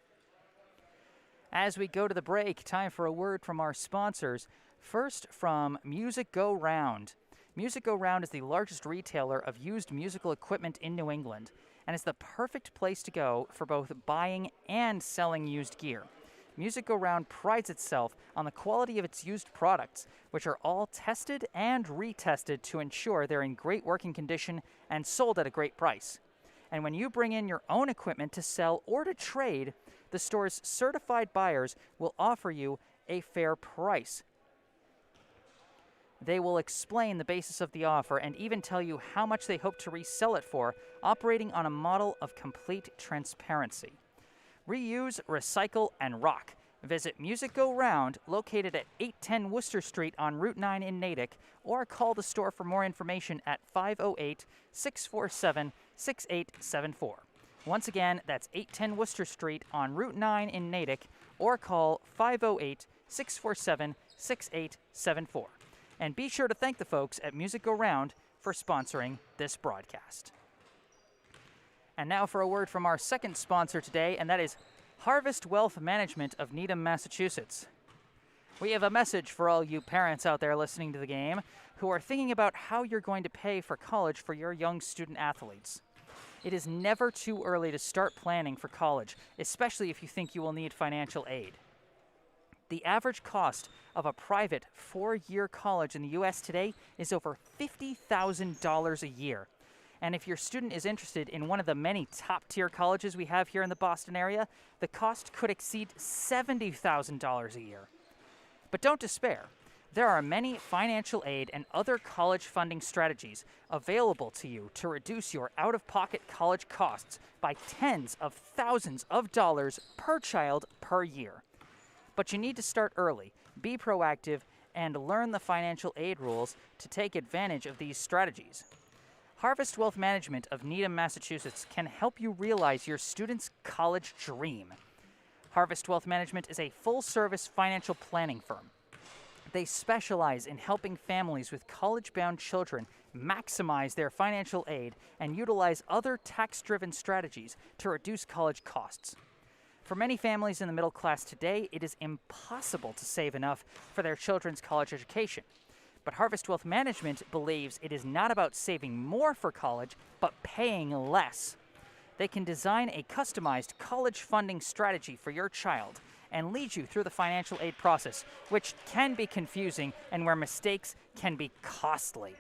As we go to the break, time for a word from our sponsors. First, from Music Go Round. Music Go Round is the largest retailer of used musical equipment in New England, and is the perfect place to go for both buying and selling used gear. Music Go Round prides itself on the quality of its used products, which are all tested and retested to ensure they're in great working condition and sold at a great price. And when you bring in your own equipment to sell or to trade, the store's certified buyers will offer you a fair price. They will explain the basis of the offer and even tell you how much they hope to resell it for, operating on a model of complete transparency. Reuse, recycle, and rock. Visit Music Go Round, located at 810 Worcester Street on Route 9 in Natick, or call the store for more information at 508-647-6874. Once again, that's 810 Worcester Street on Route 9 in Natick, or call 508-647-6874. And be sure to thank the folks at Music Go Round for sponsoring this broadcast. And now for a word from our second sponsor today, and that is Harvest Wealth Management of Needham, Massachusetts. We have a message for all you parents out there listening to the game who are thinking about how you're going to pay for college for your young student athletes. It is never too early to start planning for college, especially if you think you will need financial aid. The average cost of a private 4-year college in the U.S. today is over $50,000 a year. And if your student is interested in one of the many top-tier colleges we have here in the Boston area, the cost could exceed $70,000 a year. But don't despair. There are many financial aid and other college funding strategies available to you to reduce your out-of-pocket college costs by tens of thousands of dollars per child per year. But you need to start early, be proactive, and learn the financial aid rules to take advantage of these strategies. Harvest Wealth Management of Needham, Massachusetts can help you realize your student's college dream. Harvest Wealth Management is a full-service financial planning firm. They specialize in helping families with college-bound children maximize their financial aid and utilize other tax-driven strategies to reduce college costs. For many families in the middle class today, it is impossible to save enough for their children's college education. But Harvest Wealth Management believes it is not about saving more for college, but paying less. They can design a customized college funding strategy for your child and lead you through the financial aid process, which can be confusing and where mistakes can be costly.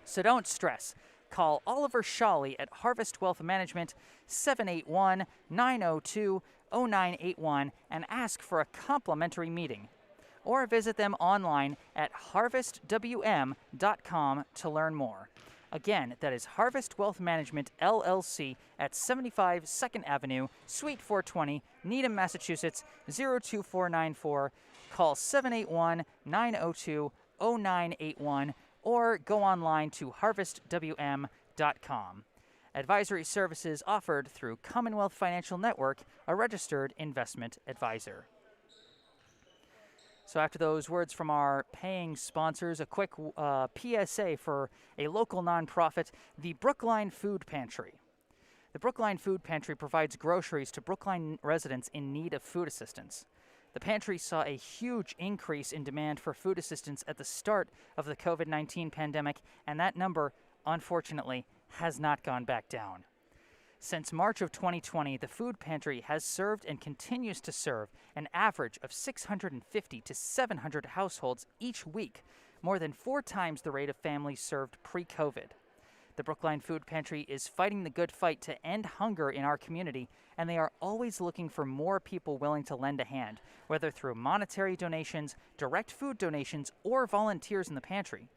So don't stress. Call Oliver Shawley at Harvest Wealth Management, 781-902-0981, and ask for a complimentary meeting. Or visit them online at harvestwm.com to learn more. Again, that is Harvest Wealth Management, LLC, at 75 2nd Avenue, Suite 420, Needham, Massachusetts, 02494. Call 781-902-0981 or go online to harvestwm.com. Advisory services offered through Commonwealth Financial Network, a registered investment advisor. So after those words from our paying sponsors, a quick PSA for a local nonprofit, the Brookline Food Pantry. The Brookline Food Pantry provides groceries to Brookline residents in need of food assistance. The pantry saw a huge increase in demand for food assistance at the start of the COVID-19 pandemic, and that number, unfortunately, has not gone back down. Since March of 2020, the food pantry has served and continues to serve an average of 650 to 700 households each week, more than 4 times the rate of families served pre-COVID. The Brookline Food Pantry is fighting the good fight to end hunger in our community, and they are always looking for more people willing to lend a hand, whether through monetary donations, direct food donations, or volunteers in the pantry.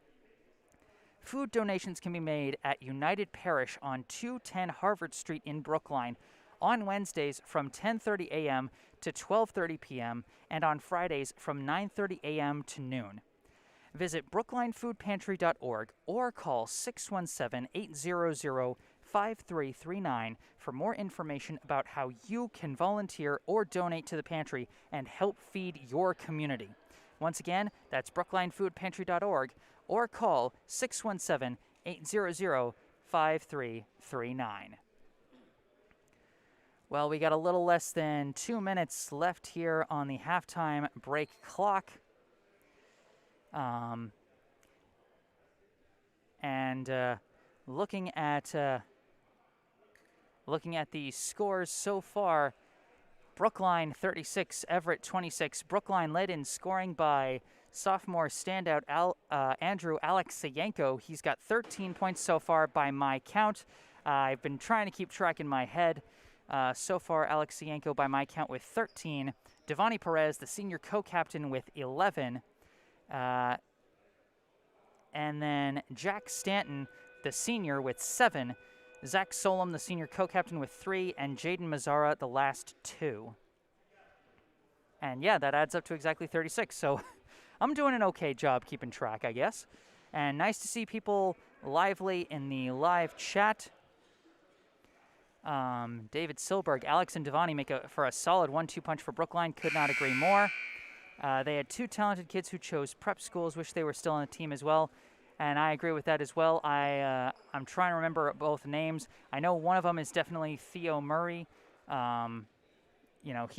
Food donations can be made at United Parish on 210 Harvard Street in Brookline on Wednesdays from 10:30 a.m. to 12:30 p.m. and on Fridays from 9:30 a.m. to noon. Visit brooklinefoodpantry.org or call 617-800-5339 for more information about how you can volunteer or donate to the pantry and help feed your community. Once again, that's brooklinefoodpantry.org or call 617-800-5339. Well, we got a little less than 2 minutes left here on the halftime break clock. Looking at the scores so far, Brookline 36, Everett 26. Brookline led in scoring by sophomore standout Andrew Alexeyenko. He's got 13 points so far by my count. I've been trying to keep track in my head. So far, Alexeyenko by my count with 13. Devani Perez, the senior co-captain, with 11. And then Jack Stanton, the senior, with 7. Zach Solom, the senior co-captain, with 3. And Jaden Mazzara, the last 2. And yeah, that adds up to exactly 36. So I'm doing an okay job keeping track, I guess. And nice to see people lively in the live chat. David Silberg, Alex and Devani make for a solid 1-2 punch for Brookline. Could not agree more. They had 2 talented kids who chose prep schools. Wish they were still on the team as well. And I agree with that as well. I'm trying to remember both names. I know one of them is definitely Theo Murray. He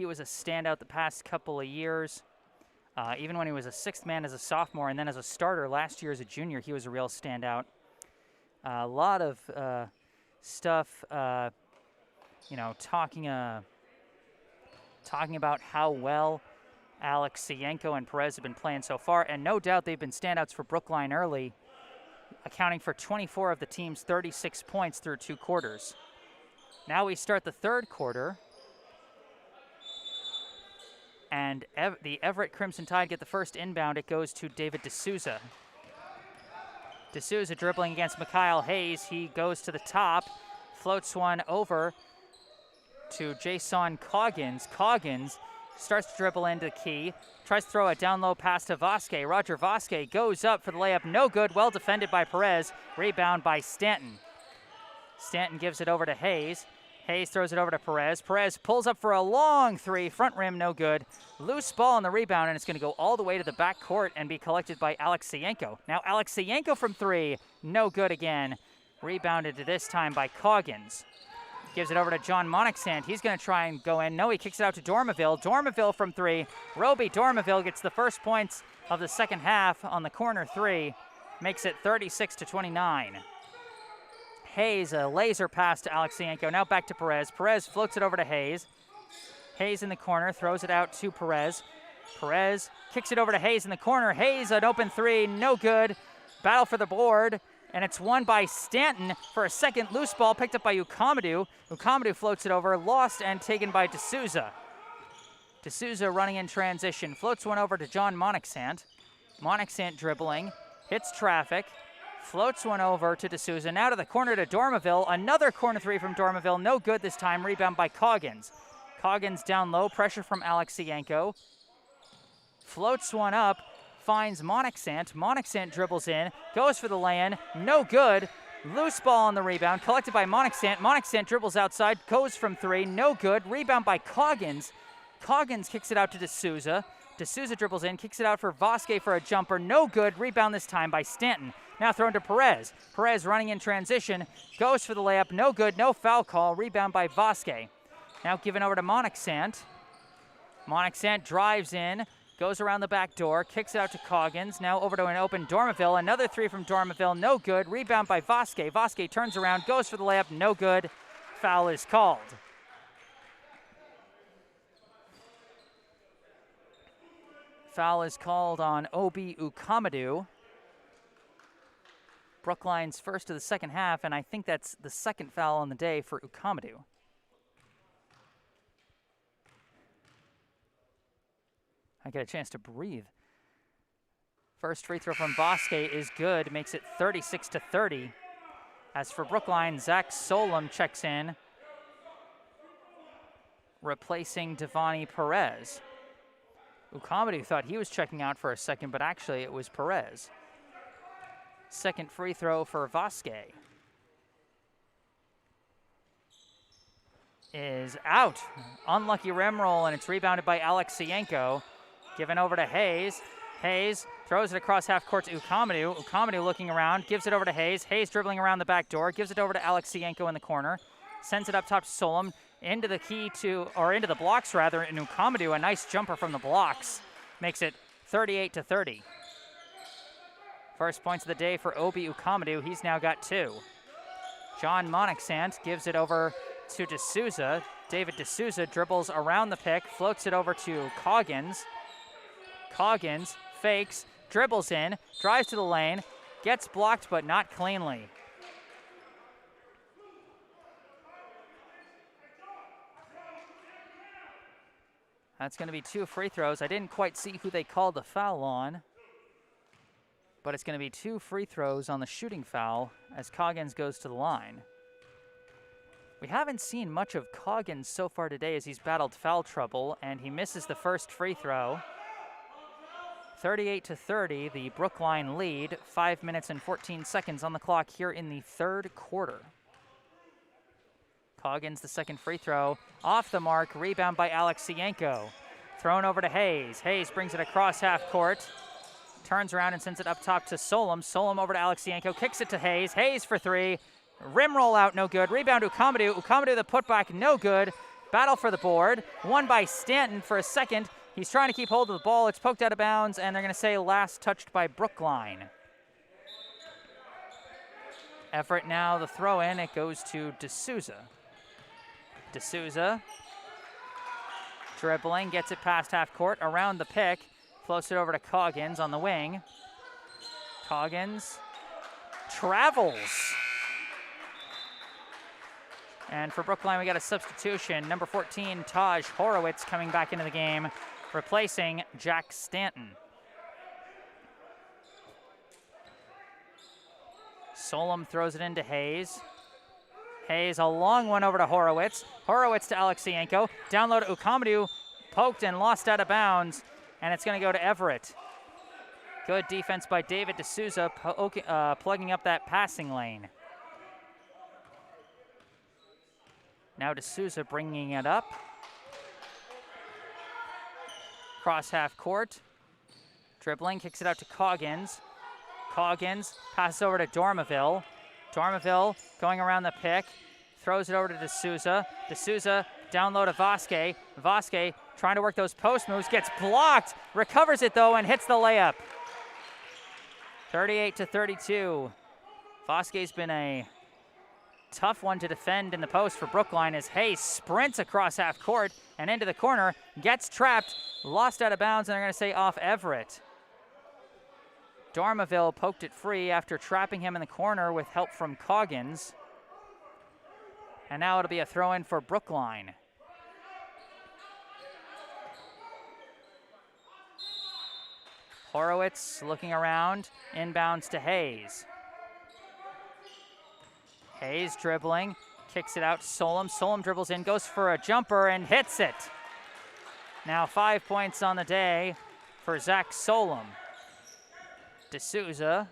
was a standout the past couple of years. Even when he was a 6th man as a sophomore and then as a starter last year as a junior, he was a real standout. A lot of stuff, talking about how well Alexeyenko and Perez have been playing so far. And no doubt they've been standouts for Brookline early, accounting for 24 of the team's 36 points through 2 quarters. Now we start the 3rd quarter. And the Everett Crimson Tide get the first inbound. It goes to David D'Souza. D'Souza dribbling against Mikhail Hayes. He goes to the top, floats one over to Jason Coggins. Coggins starts to dribble into the key, tries to throw a down low pass to Vasquez. Roger Vasquez goes up for the layup, no good, well defended by Perez, rebound by Stanton. Stanton gives it over to Hayes. Hayes throws it over to Perez. Perez pulls up for a long three, front rim, no good. Loose ball on the rebound, and it's going to go all the way to the back court and be collected by Alexienko. Now Alexienko from three, no good again. Rebounded this time by Coggins. Gives it over to John Monixant. He's going to try and go in. No, he kicks it out to Dormaville. Dormaville from three. Roby Dormaville gets the first points of the second half on the corner three. Makes it 36-29. Hayes, a laser pass to Alexienko. Now back to Perez. Perez floats it over to Hayes. Hayes in the corner, throws it out to Perez. Perez kicks it over to Hayes in the corner. Hayes, an open three, no good. Battle for the board, and it's won by Stanton for a second loose ball picked up by Ukamadou. Ukamadou floats it over, lost and taken by D'Souza. D'Souza running in transition, floats one over to John Monixant. Monixant dribbling, hits traffic, floats one over to D'Souza. Now to the corner to Dormaville. Another corner three from Dormaville. No good this time. Rebound by Coggins. Coggins down low. Pressure from Alexienko. Floats one up. Finds Monixant. Monixant dribbles in. Goes for the lay-in. No good. Loose ball on the rebound. Collected by Monixant. Monixant dribbles outside. Goes from three. No good. Rebound by Coggins. Coggins kicks it out to D'Souza. D'Souza dribbles in. Kicks it out for Vasquez for a jumper. No good. Rebound this time by Stanton. Now thrown to Perez. Perez running in transition. Goes for the layup. No good. No foul call. Rebound by Vasquez. Now given over to Monixant. Monixant drives in. Goes around the back door. Kicks it out to Coggins. Now over to an open Dormaville. Another three from Dormaville. No good. Rebound by Vasquez. Vasquez turns around. Goes for the layup. No good. Foul is called. Foul is called on Obi Ukamadou. Brookline's first of the second half, and I think that's the second foul on the day for Ukamadou. I get a chance to breathe. First free throw from Vasquez is good, makes it 36-30. As for Brookline, Zach Solom checks in, replacing Devani Perez. Ukamadou thought he was checking out for a second, but actually it was Perez. Second free throw for Vasquez is out. Unlucky rim roll, and it's rebounded by Alexienko. Given over to Hayes. Hayes throws it across half court to Ukamadou. Ukamadou looking around, gives it over to Hayes. Hayes dribbling around the back door, gives it over to Alexienko in the corner. Sends it up top to Solom, into the into the blocks rather, and Ukamadou, a nice jumper from the blocks, makes it 38-30. First points of the day for Obi Ukamadou. He's now got two. John Monixant gives it over to D'Souza. David D'Souza dribbles around the pick, floats it over to Coggins. Coggins fakes, dribbles in, drives to the lane, gets blocked but not cleanly. That's going to be two free throws. I didn't quite see who they called the foul on, but it's going to be two free throws on the shooting foul as Coggins goes to the line. We haven't seen much of Coggins so far today as he's battled foul trouble, and he misses the first free throw. 38-30, the Brookline lead. 5 minutes and 14 seconds on the clock here in the third quarter. Coggins, the second free throw, off the mark, rebound by Alexienko. Thrown over to Hayes. Hayes brings it across half court, turns around and sends it up top to Solom. Solom over to Alexienko, kicks it to Hayes. Hayes for three, rim roll out, no good. Rebound Ukamadou. Ukamadou the putback, no good. Battle for the board, won by Stanton for a second. He's trying to keep hold of the ball. It's poked out of bounds, and they're going to say last touched by Brookline. Everett now the throw in. It goes to D'Souza. D'Souza dribbling, gets it past half court, around the pick, floats it over to Coggins on the wing. Coggins travels. And for Brookline, we got a substitution. Number 14, Taj Horowitz, coming back into the game, replacing Jack Stanton. Solom throws it into Hayes. Hayes, a long one over to Horowitz. Horowitz to Alexienko. Down low to Ukamadou. poked and lost out of bounds, and it's going to go to Everett. Good defense by David D'Souza, plugging up that passing lane. Now D'Souza bringing it up. Cross half court. Dribbling, kicks it out to Coggins. Coggins passes over to Dormaville. Dormaville going around the pick. Throws it over to D'Souza. D'Souza down low to Vasquez. Vasquez trying to work those post moves. Gets blocked. Recovers it, though, and hits the layup. 38-32. Vasquez's been a tough one to defend in the post for Brookline as Hayes sprints across half court and into the corner. Gets trapped. Lost out of bounds, and they're going to say off Everett. Dormaville poked it free after trapping him in the corner with help from Coggins. And now it'll be a throw-in for Brookline. Horowitz looking around, inbounds to Hayes. Hayes dribbling, kicks it out to Solom. Solom dribbles in, goes for a jumper and hits it. Now 5 points on the day for Zach Solom. D'Souza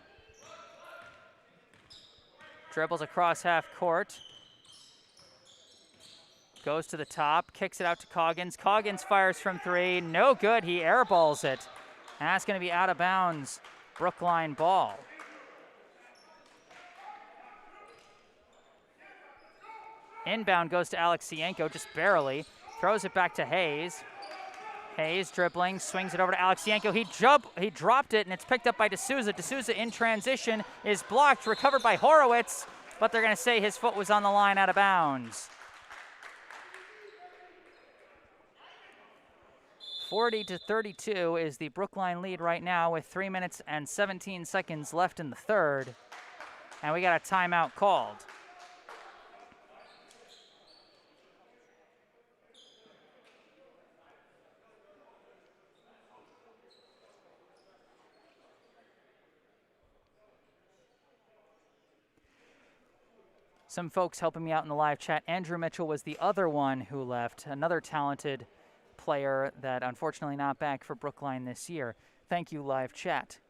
dribbles across half court. Goes to the top, kicks it out to Coggins. Coggins fires from three, no good, he airballs it. And that's going to be out of bounds, Brookline ball. Inbound goes to Alexienko, just barely. Throws it back to Hayes. Hayes dribbling, swings it over to Alexienko. He dropped it, and it's picked up by D'Souza. D'Souza in transition is blocked, recovered by Horowitz, but they're going to say his foot was on the line, out of bounds. 40-32 is the Brookline lead right now with 3 minutes and 17 seconds left in the third. And we got a timeout called. Some folks helping me out in the live chat. Andrew Mitchell was the other one who left, another talented player that unfortunately not back for Brookline this year. Thank you, live chat.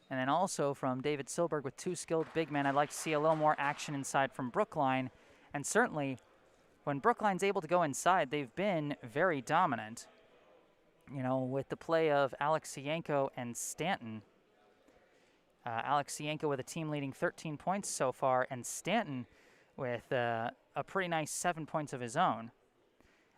And then also from David Silberg with two skilled big men, I'd like to see a little more action inside from Brookline. And certainly when Brookline's able to go inside, they've been very dominant. You know, with the play of Alexienko and Stanton. Alexienko with a team leading 13 points so far, and Stanton with a pretty nice 7 points of his own.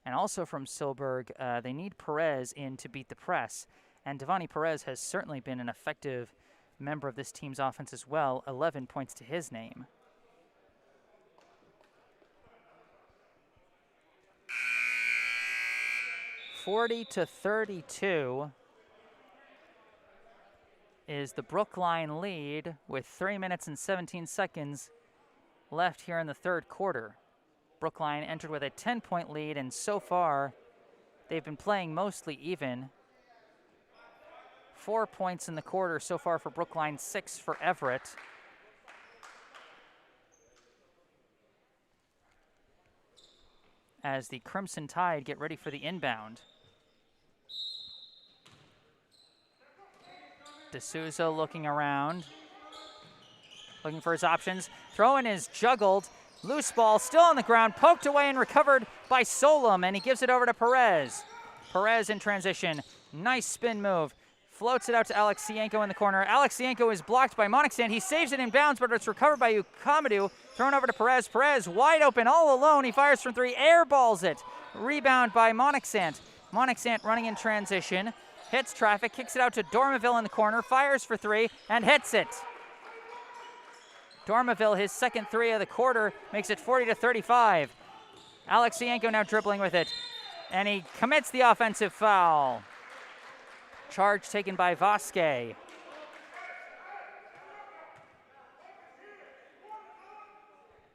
And also from Silberg, they need Perez in to beat the press. And Devani Perez has certainly been an effective member of this team's offense as well. 11 points to his name. (40-32) is the Brookline lead with 3 minutes and 17 seconds left here in the third quarter. Brookline entered with a 10-point lead, and so far they've been playing mostly even. 4 points in the quarter so far for Brookline, 6 for Everett. As the Crimson Tide get ready for the inbound. D'Souza looking around, looking for his options. Throw-in is juggled. Loose ball still on the ground, poked away and recovered by Solom, and he gives it over to Perez. Perez in transition. Nice spin move. Floats it out to Alexienko in the corner. Alexienko is blocked by Monixant. He saves it in bounds, but it's recovered by Ukamadou. Thrown over to Perez. Perez wide open, all alone. He fires from three, airballs it. Rebound by Monixant. Monixant running in transition. Hits traffic, kicks it out to Dormaville in the corner, fires for three, and hits it. Dormaville, his second three of the quarter, makes it 40-35. Alexienko now dribbling with it, and he commits the offensive foul. Charge taken by Vasquez.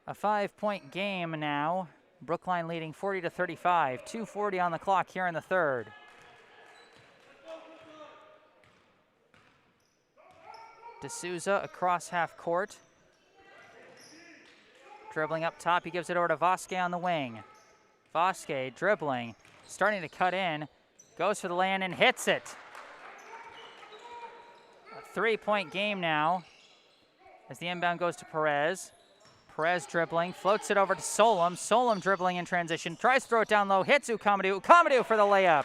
A 5-point game now. Brookline leading 40-35. 2:40 on the clock here in the third. D'Souza across half court. Dribbling up top, he gives it over to Vasquez on the wing. Vasquez dribbling, starting to cut in. Goes for the lay-in and hits it. A 3-point game now as the inbound goes to Perez. Perez dribbling, floats it over to Solom. Solom dribbling in transition, tries to throw it down low, hits Ukamadou. Ukamadou for the layup.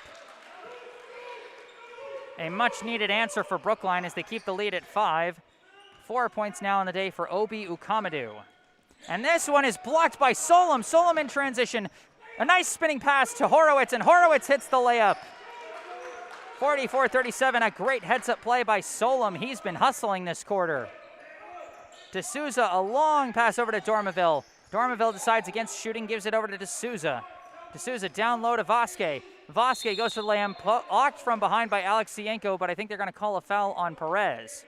A much-needed answer for Brookline as they keep the lead at 5. 4 points now on the day for Obi Ukamadou. And this one is blocked by Solom. Solom in transition. A nice spinning pass to Horowitz, and Horowitz hits the layup. 44-37, a great heads-up play by Solom. He's been hustling this quarter. D'Souza, a long pass over to Dormeville. Dormeville decides against shooting, gives it over to D'Souza. D'Souza down low to Vasquez. Vasquez goes for the lay-in, blocked from behind by Alexienko, but I think they're going to call a foul on Perez.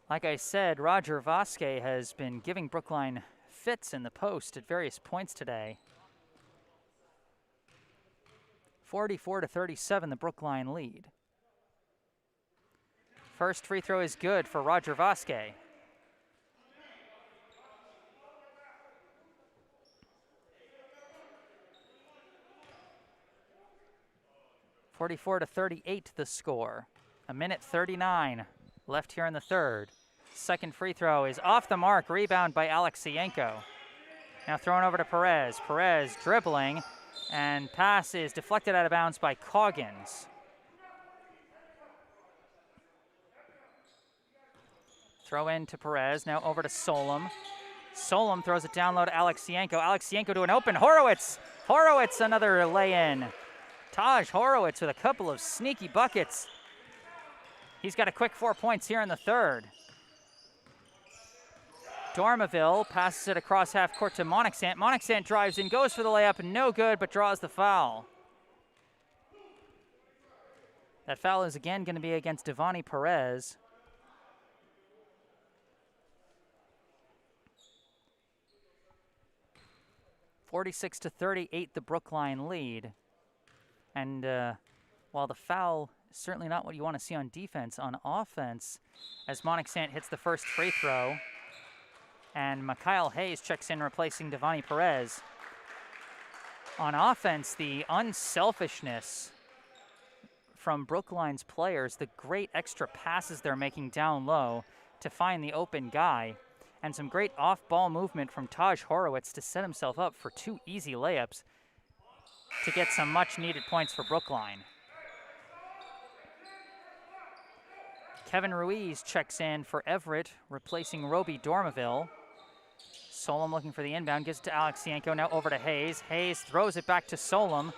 Like I said, Roger Vasquez has been giving Brookline fits in the post at various points today. 44-37, the Brookline lead. First free throw is good for Roger Vasquez. (44-38) the score. 1:39 left here in the third. Second free throw is off the mark. Rebound by Alexienko. Now thrown over to Perez. Perez dribbling, and pass is deflected out of bounds by Coggins. Throw in to Perez, now over to Solom. Solom throws it down low to Alexienko. Alexienko to an open Horowitz. Horowitz, another lay-in. Taj Horowitz with a couple of sneaky buckets. He's got a quick 4 points here in the third. Dormeville passes it across half court to Monixant. Monixant drives in, goes for the layup, no good, but draws the foul. That foul is again going to be against Devani Perez. (46-38) the Brookline lead. And while the foul is certainly not what you want to see on defense, on offense, as Monixant hits the first free throw, and Mikhail Hayes checks in, replacing Devani Perez. On offense, the unselfishness from Brookline's players, the great extra passes they're making down low to find the open guy, and some great off-ball movement from Taj Horowitz to set himself up for 2 easy layups to get some much-needed points for Brookline. Kevin Ruiz checks in for Everett, replacing Roby Dormeville. Solom looking for the inbound, gives it to Alexienko, now over to Hayes. Hayes throws it back to Solom.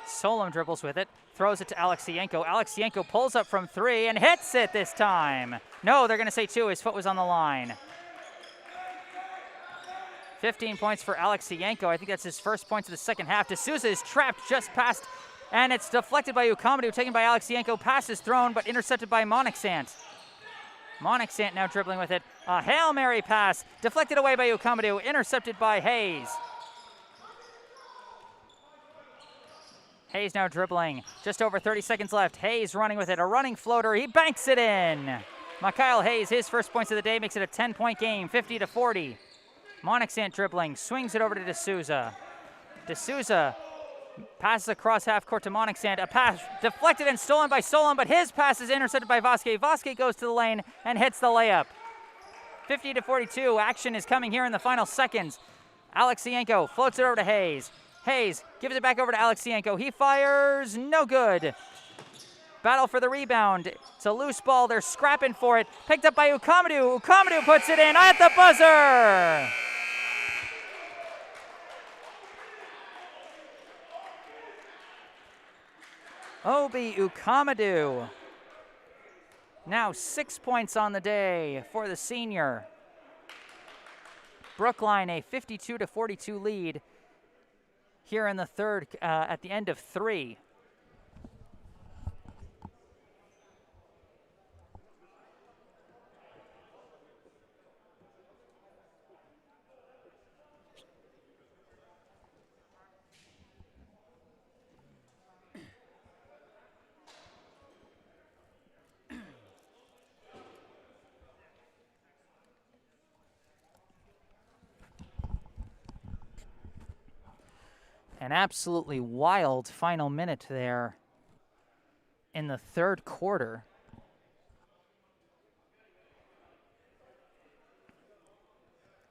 Solom dribbles with it, throws it to Alexienko. Alexienko pulls up from 3 and hits it this time. No, they're going to say 2. His foot was on the line. 15 points for Alexienko. I think that's his first points of the second half. D'Souza is trapped just past, and it's deflected by Ukamadou, taken by Alexienko. Pass is thrown, but intercepted by Monixant. Monixant now dribbling with it. A Hail Mary pass, deflected away by Ukamadou, intercepted by Hayes. Hayes now dribbling, just over 30 seconds left. Hayes running with it, a running floater, he banks it in. Mikhail Hayes, his first points of the day, makes it a 10-point game, 50-40. Monixant dribbling, swings it over to D'Souza. D'Souza passes across half court to Monixant. A pass deflected and stolen by Solom, but his pass is intercepted by Vasquez. Vasquez goes to the lane and hits the layup. 50-42, action is coming here in the final seconds. Alexienko floats it over to Hayes. Hayes gives it back over to Alexienko. He fires, no good. Battle for the rebound. It's a loose ball, they're scrapping for it. Picked up by Ukamadou. Ukamadou puts it in at the buzzer. Obi Ukamadou. Now 6 points on the day for the senior. Brookline a 52-42 lead here in the third at the end of 3. An absolutely wild final minute there in the third quarter.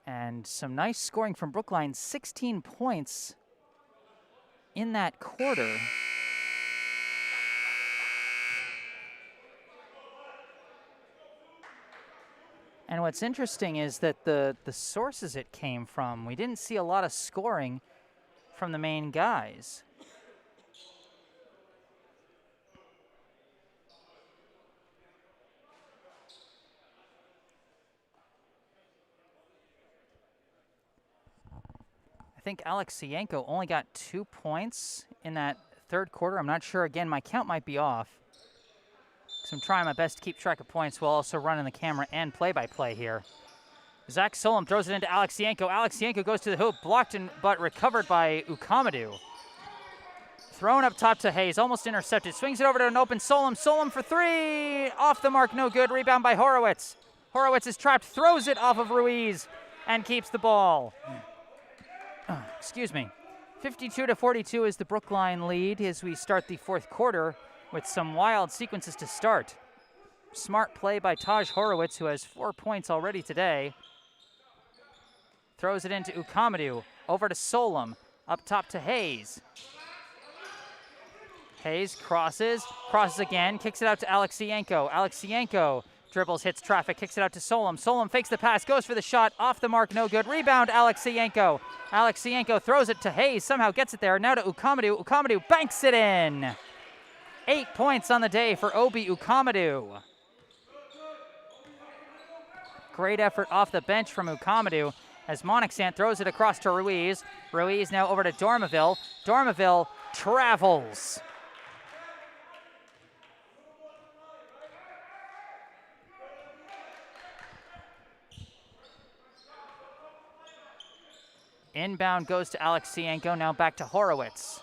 And some nice scoring from Brookline, 16 points in that quarter. And what's interesting is that the sources it came from, we didn't see a lot of scoring from the main guys. I think Alexienko only got 2 points in that third quarter. I'm not sure. Again, my count might be off. So I'm trying my best to keep track of points while also running the camera and play-by-play here. Zach Solom throws it into Alexienko. Alexienko goes to the hoop, blocked but recovered by Ukamadou. Thrown up top to Hayes, almost intercepted. Swings it over to an open Solom. Solom for three. Off the mark, no good. Rebound by Horowitz. Horowitz is trapped, throws it off of Ruiz, and keeps the ball. Excuse me. 52-42 is the Brookline lead as we start the fourth quarter with some wild sequences to start. Smart play by Taj Horowitz, who has 4 points already today. Throws it into Ukamadou. Over to Solom. Up top to Hayes. Hayes crosses again, kicks it out to Alexienko. Alexienko dribbles, hits traffic, kicks it out to Solom. Solom fakes the pass, goes for the shot, off the mark, no good. Rebound, Alexienko. Alexienko throws it to Hayes, somehow gets it there. Now to Ukamadou. Ukamadou banks it in. 8 points on the day for Obi Ukamadou. Great effort off the bench from Ukamadou as Monixant throws it across to Ruiz. Ruiz now over to Dormaville. Dormaville travels. Inbound goes to Alexienko, now back to Horowitz.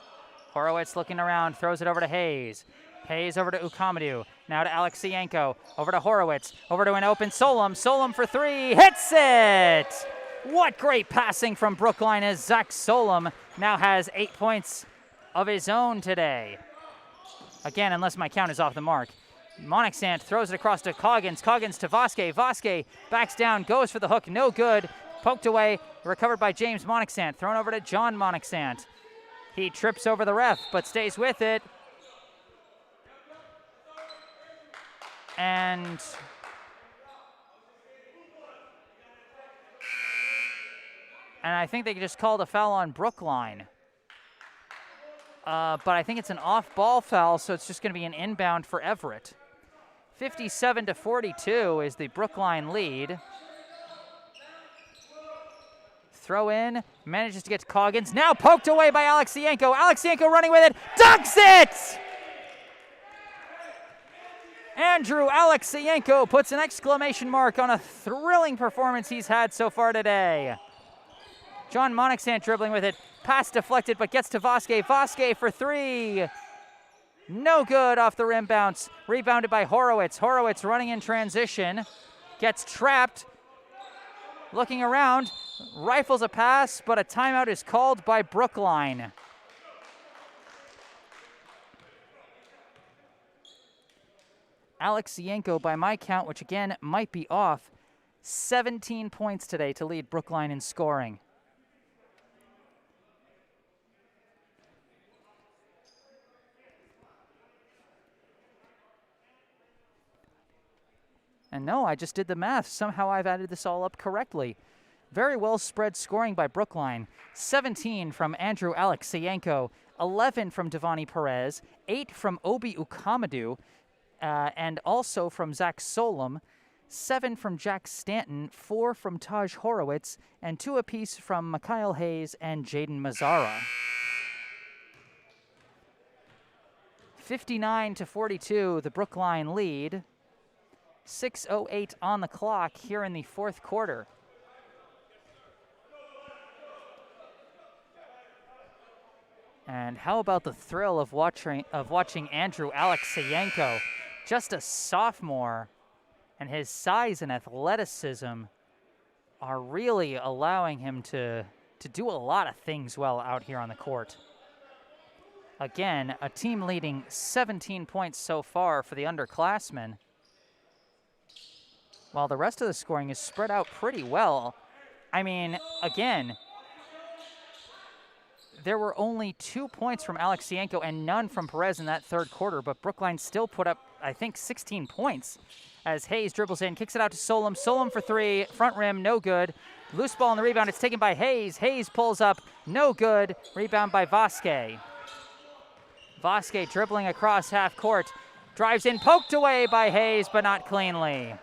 Horowitz looking around, throws it over to Hayes. Hayes over to Ukamadou, now to Alexienko, over to Horowitz, over to an open Solom. Solom for three, hits it! What great passing from Brookline as Zach Solom now has 8 points of his own today. Again, unless my count is off the mark. Monixant throws it across to Coggins. Coggins to Vasquez. Vasquez backs down, goes for the hook, no good. Poked away, recovered by James Monixant. Thrown over to John Monixant. He trips over the ref, but stays with it. And I think they just called a foul on Brookline. But I think it's an off-ball foul, so it's just going to be an inbound for Everett. 57-42 is the Brookline lead. Throw in, manages to get to Coggins. Now poked away by Alexienko. Alexienko running with it, dunks it! Andrew Alexienko puts an exclamation mark on a thrilling performance he's had so far today. John Monixant dribbling with it. Pass deflected, but gets to Vasquez. Vasquez for three. No good off the rim bounce. Rebounded by Horowitz. Horowitz running in transition. Gets trapped. Looking around. Rifles a pass, but a timeout is called by Brookline. Alexienko, by my count, which again might be off, 17 points today to lead Brookline in scoring. And no, I just did the math. Somehow I've added this all up correctly. Very well spread scoring by Brookline. 17 from Andrew Alexienko, 11 from Devani Perez, 8 from Obi Ukamadou, and also from Zach Solom, 7 from Jack Stanton, 4 from Taj Horowitz, and 2 apiece from Mikhail Hayes and Jaden Mazzara. 59-42, the Brookline lead. 6:08 on the clock here in the fourth quarter. And how about the thrill of watching Andrew Alexienko, just a sophomore, and his size and athleticism are really allowing him to do a lot of things well out here on the court. Again, a team leading 17 points so far for the underclassmen, while the rest of the scoring is spread out pretty well. I mean, again, there were only 2 points from Alexienko and none from Perez in that third quarter, but Brookline still put up, I think, 16 points as Hayes dribbles in, kicks it out to Solom. Solom for three, front rim, no good. Loose ball on the rebound, it's taken by Hayes. Hayes pulls up, no good. Rebound by Vasquez. Vasquez dribbling across half court, drives in, poked away by Hayes, but not cleanly.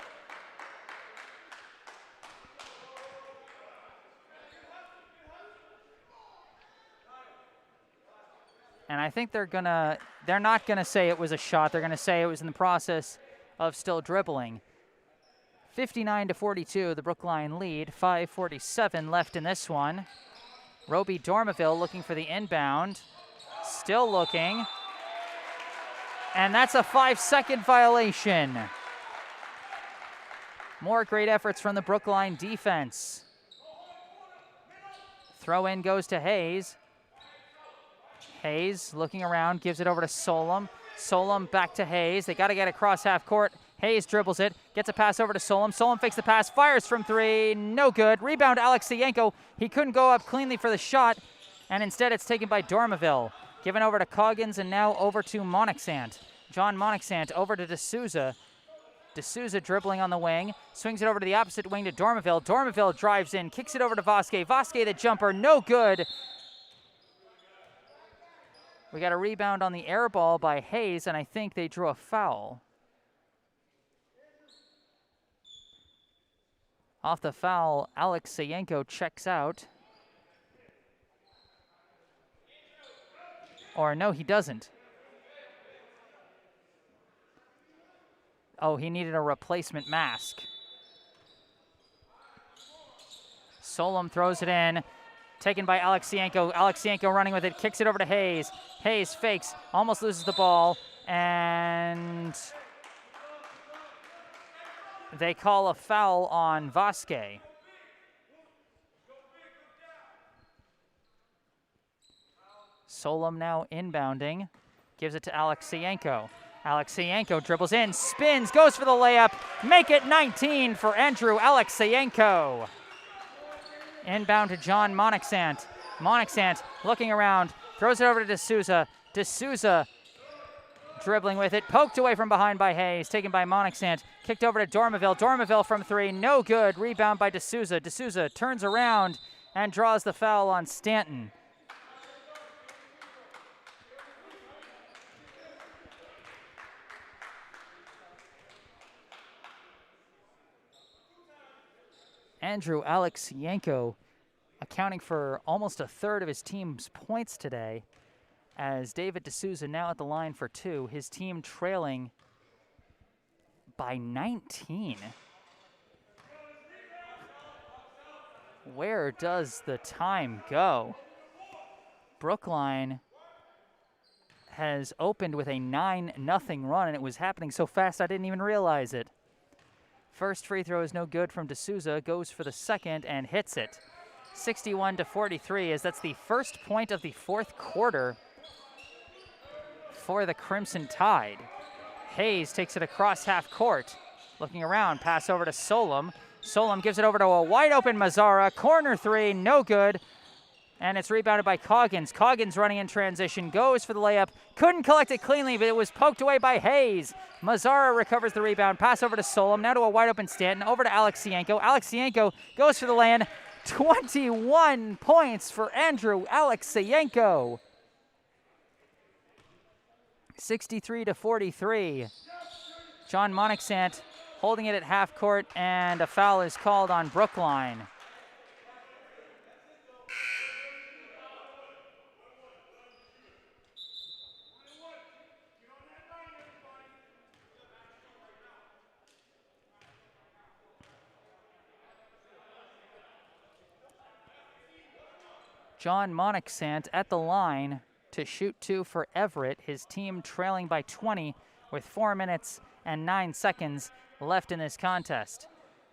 And I think they're not gonna say it was a shot. They're gonna say it was in the process of still dribbling. 59-42, the Brookline lead. 5:47 left in this one. Roby Dormeville looking for the inbound. Still looking. And that's a 5-second violation. More great efforts from the Brookline defense. Throw in goes to Hayes. Hayes looking around, gives it over to Solom. Solom back to Hayes. They got to get across half court. Hayes dribbles it, gets a pass over to Solom. Solom fakes the pass, fires from three, no good. Rebound Alexienko. He couldn't go up cleanly for the shot, and instead it's taken by Dormeville. Given over to Coggins and now over to Monixant. John Monixant over to D'Souza. D'Souza dribbling on the wing, swings it over to the opposite wing to Dormeville. Dormeville drives in, kicks it over to Vasquez. Vasquez the jumper, no good. We got a rebound on the air ball by Hayes, and I think they drew a foul. Off the foul, Alexienko checks out. Or no, he doesn't. Oh, he needed a replacement mask. Solom throws it in. Taken by Alexienko. Alexienko running with it, kicks it over to Hayes. Hayes fakes, almost loses the ball, and they call a foul on Vasquez. Solom now inbounding, gives it to Alexienko. Alexienko dribbles in, spins, goes for the layup. Make it 19 for Andrew Alexienko. Inbound to John Monixant. Monixant looking around, throws it over to D'Souza. D'Souza dribbling with it, poked away from behind by Hayes, taken by Monixant, kicked over to Dormeville. Dormeville from three, no good. Rebound by D'Souza. D'Souza turns around and draws the foul on Stanton. Andrew Alexienko accounting for almost a third of his team's points today, as David D'Souza now at the line for two, his team trailing by 19. Where does the time go? Brookline has opened with a 9-0 run, and it was happening so fast I didn't even realize it. First free throw is no good from D'Souza, goes for the second and hits it. 61-43, as that's the first point of the fourth quarter for the Crimson Tide. Hayes takes it across half court. Looking around, pass over to Solom. Solom gives it over to a wide open Mazzara. Corner three, no good. And it's rebounded by Coggins. Coggins running in transition, goes for the layup. Couldn't collect it cleanly, but it was poked away by Hayes. Mazzara recovers the rebound. Pass over to Solom. Now to a wide open Stanton. Over to Alexienko. Alexienko goes for the land. 21 points for Andrew Alexienko. 63-43. John Monixant holding it at half court, and a foul is called on Brookline. John Monixant at the line to shoot two for Everett, his team trailing by 20 with 4 minutes and 9 seconds left in this contest.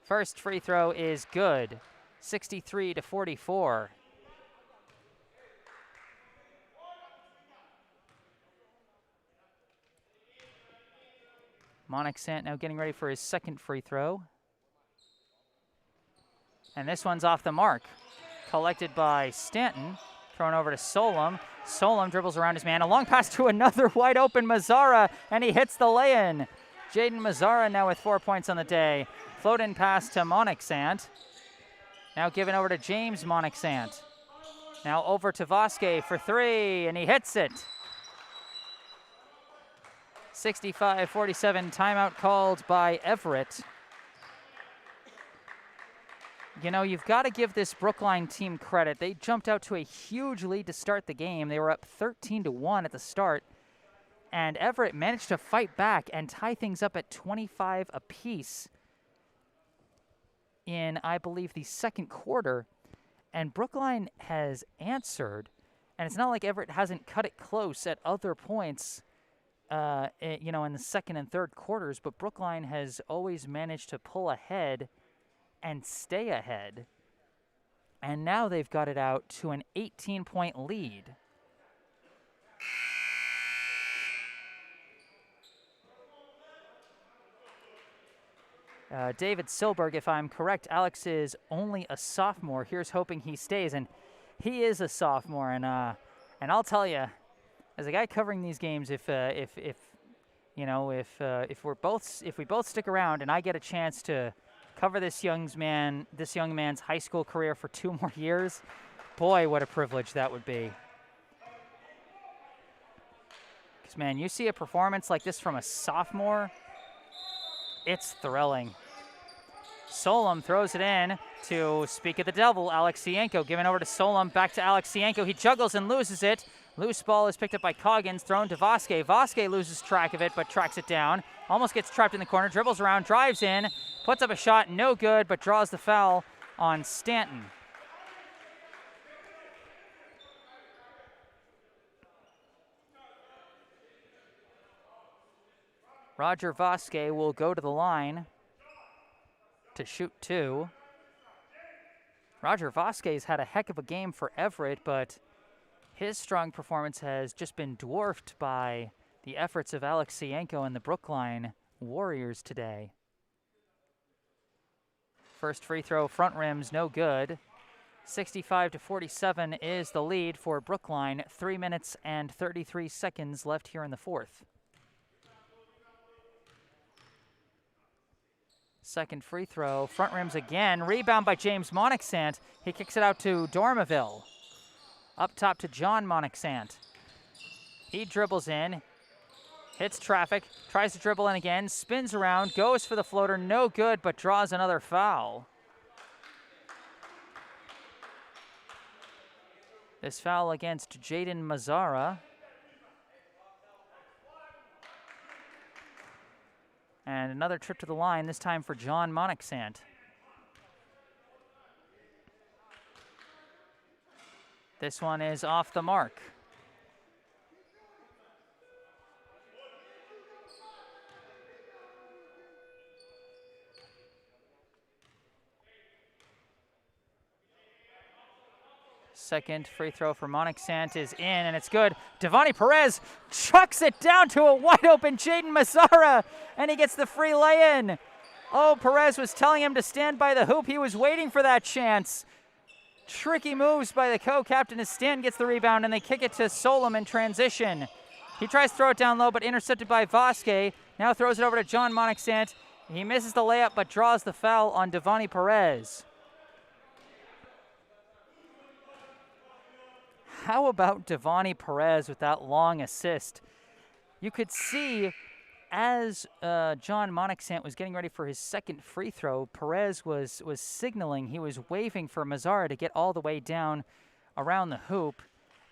First free throw is good, 63-44. Monixant now getting ready for his second free throw. And this one's off the mark. Collected by Stanton. Thrown over to Solom. Solom dribbles around his man. A long pass to another wide open Mazzara, and he hits the lay-in. Jaden Mazzara now with 4 points on the day. Float in pass to Monixant. Now given over to James Monixant. Now over to Vasquez for three, and he hits it. 65-47, timeout called by Everett. You know, you've got to give this Brookline team credit. They jumped out to a huge lead to start the game. They were up 13-1 at the start. And Everett managed to fight back and tie things up at 25 apiece in, I believe, the second quarter. And Brookline has answered. And it's not like Everett hasn't cut it close at other points, you know, in the second and third quarters. But Brookline has always managed to pull ahead and stay ahead. And now they've got it out to an 18-point lead. David Silberg, if I'm correct, Alex is only a sophomore. Here's hoping he stays, and he is a sophomore. And I'll tell you, as a guy covering these games, if we both stick around and I get a chance to cover this young man's high school career for 2 more years, boy, what a privilege that would be. Because, man, you see a performance like this from a sophomore, it's thrilling. Solom throws it in to, speak of the devil, Alexienko. Given over to Solom, back to Alexienko. He juggles and loses it. Loose ball is picked up by Coggins, thrown to Vasquez. Vasquez loses track of it, but tracks it down. Almost gets trapped in the corner, dribbles around, drives in, puts up a shot, no good, but draws the foul on Stanton. Roger Vasquez will go to the line to shoot 2. Roger Vasquez had a heck of a game for Everett, but his strong performance has just been dwarfed by the efforts of Alexienko and the Brookline Warriors today. First free throw, front rim's no good. 65-47 is the lead for Brookline. 3 minutes and 33 seconds left here in the fourth. Second free throw, front rims again. Rebound by James Monixant. He kicks it out to Dormaville. Up top to John Monixant. He dribbles in, hits traffic, tries to dribble in again, spins around, goes for the floater, no good, but draws another foul. This foul against Jaden Mazzara. And another trip to the line, this time for John Monixant. This one is off the mark. Second free throw for Monixant is in, and it's good. Devani Perez chucks it down to a wide-open Jaden Mazzara, and he gets the free lay-in. Oh, Perez was telling him to stand by the hoop. He was waiting for that chance. Tricky moves by the co-captain as Stan gets the rebound, and they kick it to Solom in transition. He tries to throw it down low, but intercepted by Vasquez. Now throws it over to John Monixant. He misses the layup, but draws the foul on Devani Perez. How about Devani Perez with that long assist? You could see as John Monixant was getting ready for his second free throw, Perez was signaling, he was waving for Mazzara to get all the way down around the hoop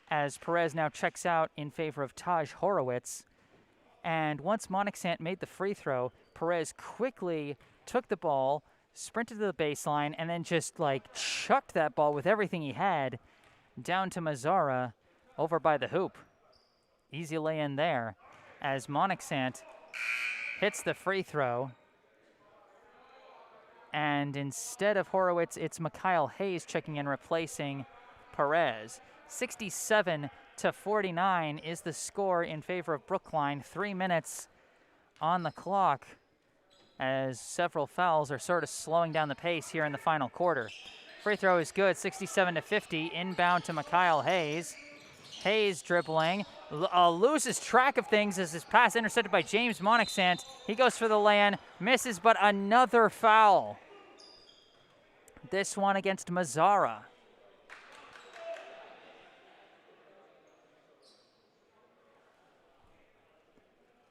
as Perez now checks out in favor of Taj Horowitz. And once Monixant made the free throw, Perez quickly took the ball, sprinted to the baseline, and then just like chucked that ball with everything he had down to Mazzara over by the hoop. Easy lay-in there as Monixant hits the free throw. And instead of Horowitz, it's Mikhail Hayes checking in, replacing Perez. 67-49 is the score in favor of Brookline. 3 minutes on the clock as several fouls are sort of slowing down the pace here in the final quarter. Free throw is good, 67-50, inbound to Mikhail Hayes. Hayes dribbling, loses track of things as his pass intercepted by James Monixant. He goes for the lay-in, misses, but another foul. This one against Mazzara.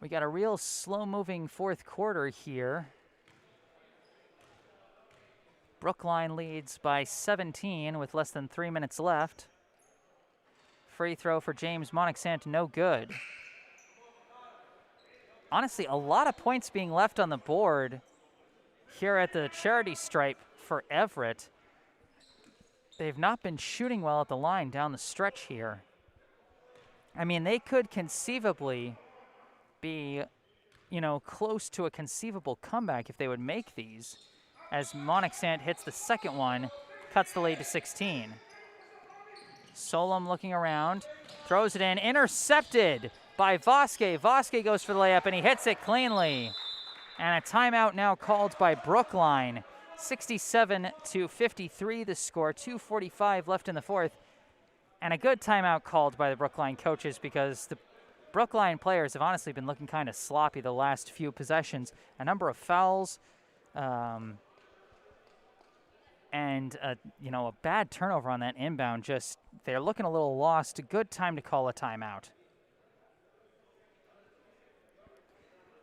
We got a real slow-moving fourth quarter here. Brookline leads by 17 with less than 3 minutes left. Free throw for James Monixant, no good. Honestly, a lot of points being left on the board here at the charity stripe for Everett. They've not been shooting well at the line down the stretch here. I mean, they could conceivably be, close to a conceivable comeback if they would make these, as Monixant hits the second one, cuts the lead to 16. Solom looking around, throws it in, intercepted by Vasquez. Vasquez goes for the layup, and he hits it cleanly. And a timeout now called by Brookline. 67-53 the score, 2:45 left in the fourth. And a good timeout called by the Brookline coaches because the Brookline players have honestly been looking kind of sloppy the last few possessions. A number of fouls, and a bad turnover on that inbound. Just they're looking a little lost. A good time to call a timeout.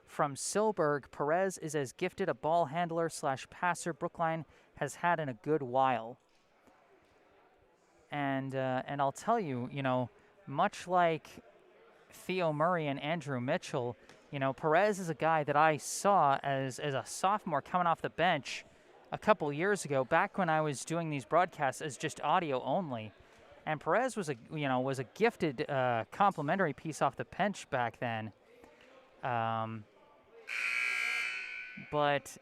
From Silberg, Perez is as gifted a ball handler / passer Brookline has had in a good while. And I'll tell you, much like Theo Murray and Andrew Mitchell, Perez is a guy that I saw as a sophomore coming off the bench a couple years ago, back when I was doing these broadcasts as just audio only. And Perez was a gifted complimentary piece off the bench back then. But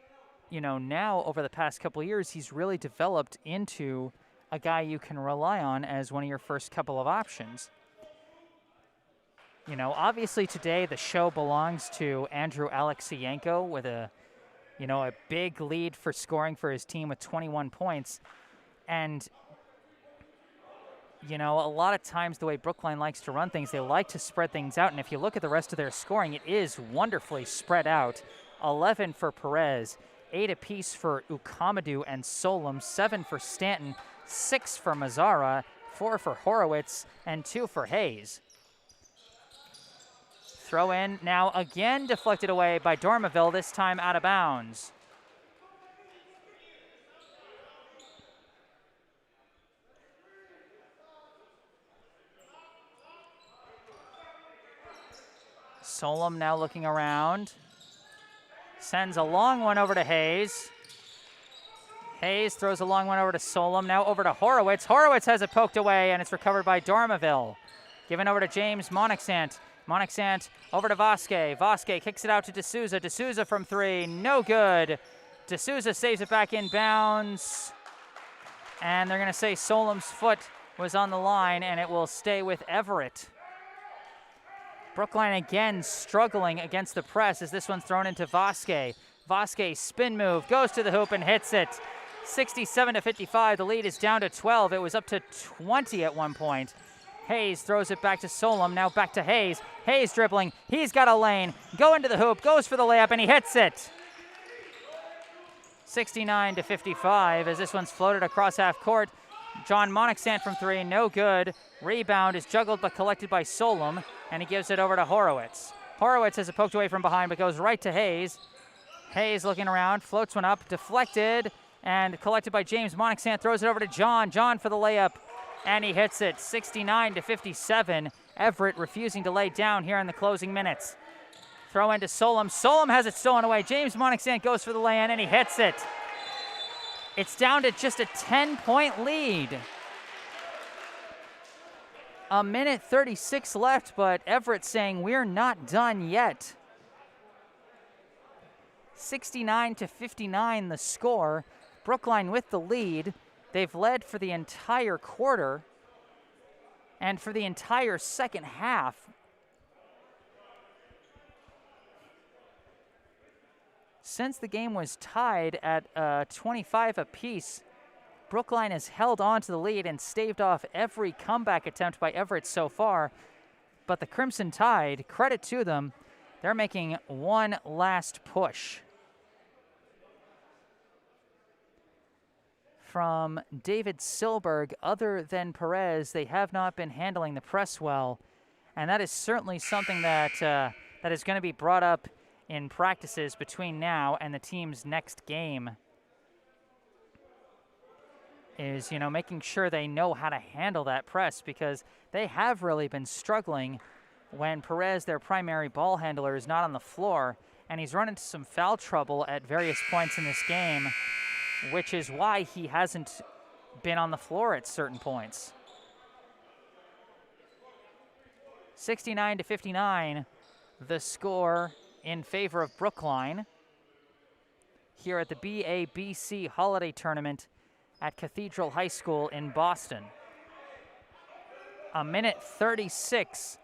now over the past couple of years, he's really developed into a guy you can rely on as one of your first couple of options. Obviously today the show belongs to Andrew Alexienko with a big lead for scoring for his team with 21 points. And, a lot of times the way Brookline likes to run things, they like to spread things out. And if you look at the rest of their scoring, it is wonderfully spread out. 11 for Perez, 8 apiece for Ukamadou and Solom, 7 for Stanton, 6 for Mazzara, 4 for Horowitz, and 2 for Hayes. Throw in now again deflected away by Dormaville, this time out of bounds. Solom now looking around. Sends a long one over to Hayes. Hayes throws a long one over to Solom, now over to Horowitz. Horowitz has it poked away, and it's recovered by Dormaville. Given over to James Monixant. Monixant over to Vasquez. Vasquez kicks it out to D'Souza. D'Souza from three, no good. D'Souza saves it back in bounds. And they're going to say Solom's foot was on the line, and it will stay with Everett. Brookline again struggling against the press as this one's thrown into Vasquez. Vasquez spin move, goes to the hoop and hits it. 67-55, the lead is down to 12. It was up to 20 at one point. Hayes throws it back to Solom, now back to Hayes. Hayes dribbling, he's got a lane, go into the hoop, goes for the layup, and he hits it. 69-55 as this one's floated across half court. John Monixant from three, no good. Rebound is juggled but collected by Solom, and he gives it over to Horowitz. Horowitz has it poked away from behind but goes right to Hayes. Hayes looking around, floats one up, deflected, and collected by James Monixant, throws it over to John. John for the layup, and he hits it. 69-57. Everett refusing to lay down here in the closing minutes. Throw into Solom. Solom has it stolen away. James Monixant goes for the lay-in, and he hits it. It's down to just a 10-point lead. A minute 36 left, but Everett saying we're not done yet. 69-59 the score. Brookline with the lead. They've led for the entire quarter and for the entire second half. Since the game was tied at 25 apiece, Brookline has held on to the lead and staved off every comeback attempt by Everett so far. But the Crimson Tide, credit to them, they're making one last push. From David Silberg, other than Perez, they have not been handling the press well. And that is certainly something that that is going to be brought up in practices between now and the team's next game. Is, making sure they know how to handle that press, because they have really been struggling when Perez, their primary ball handler, is not on the floor, and he's run into some foul trouble at various points in this game, which is why he hasn't been on the floor at certain points. 69-59, the score in favor of Brookline here at the BABC Holiday Tournament at Cathedral High School in Boston. A minute 36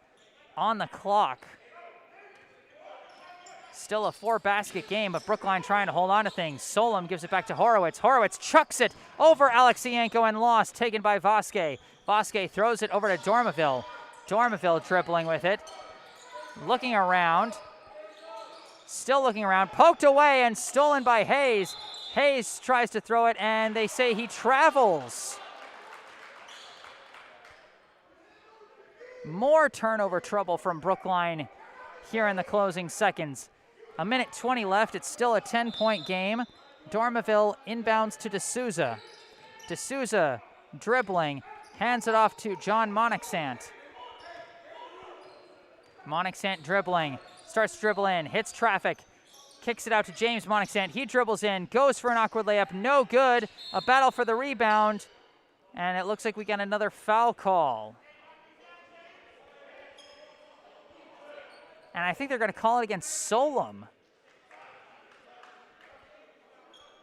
on the clock. Still a 4-basket game, but Brookline trying to hold on to things. Solom gives it back to Horowitz. Horowitz chucks it over Alexienko and lost, taken by Vasquez. Vasquez throws it over to Dormaville. Dormaville dribbling with it. Looking around. Still looking around. Poked away and stolen by Hayes. Hayes tries to throw it, and they say he travels. More turnover trouble from Brookline here in the closing seconds. A minute 20 left. It's still a 10-point game. Dormaville inbounds to D'Souza. D'Souza dribbling, hands it off to John Monixant. Monixant dribbling, starts to dribble in, hits traffic, kicks it out to James Monixant. He dribbles in, goes for an awkward layup, no good. A battle for the rebound, and it looks like we got another foul call. And I think they're going to call it against Solom.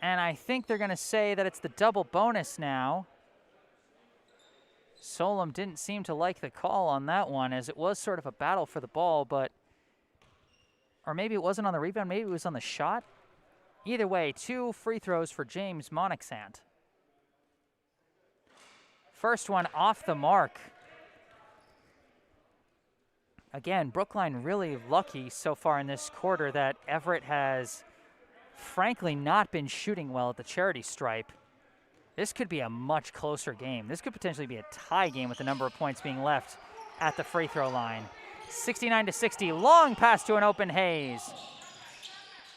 And I think they're going to say that it's the double bonus now. Solom didn't seem to like the call on that one, as it was sort of a battle for the ball, but... Or maybe it wasn't on the rebound, maybe it was on the shot. Either way, 2 free throws for James Monixant. First one off the mark. Again, Brookline really lucky so far in this quarter that Everett has, frankly, not been shooting well at the charity stripe. This could be a much closer game. This could potentially be a tie game with the number of points being left at the free throw line. 69-60, long pass to an open Hayes.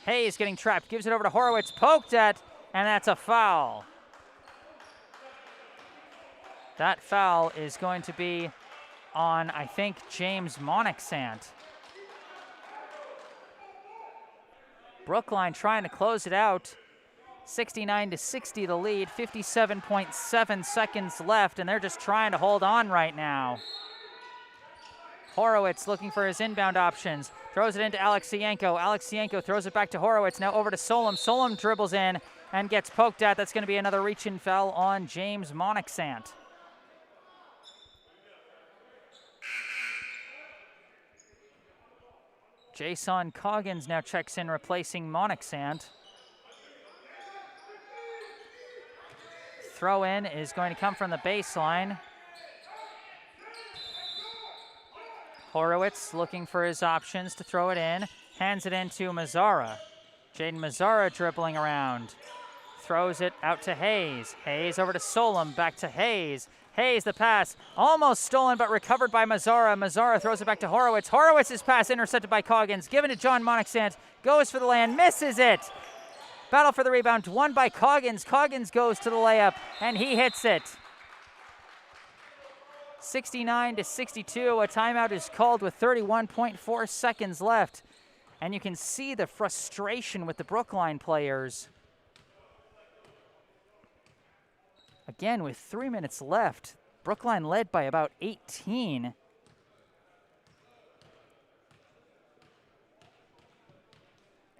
Hayes getting trapped, gives it over to Horowitz, poked at, and that's a foul. That foul is going to be on, I think, James Monixant. Brookline trying to close it out. 69-60 the lead, 57.7 seconds left, and they're just trying to hold on right now. Horowitz looking for his inbound options, throws it into Alexienko. Alexienko throws it back to Horowitz, now over to Solom. Solom dribbles in and gets poked at. That's going to be another reach-in foul on James Monixant. Jason Coggins now checks in, replacing Monixant. Throw in is going to come from the baseline. Horowitz looking for his options to throw it in. Hands it into Mazzara. Jaden Mazzara dribbling around. Throws it out to Hayes. Hayes over to Solom, back to Hayes. Hayes, the pass, almost stolen but recovered by Mazzara. Mazzara throws it back to Horowitz. Horowitz's pass intercepted by Coggins. Given to John Monixant. Goes for the land, misses it. Battle for the rebound, won by Coggins. Coggins goes to the layup, and he hits it. 69-62, a timeout is called with 31.4 seconds left. And you can see the frustration with the Brookline players. Again, with 3 minutes left, Brookline led by about 18.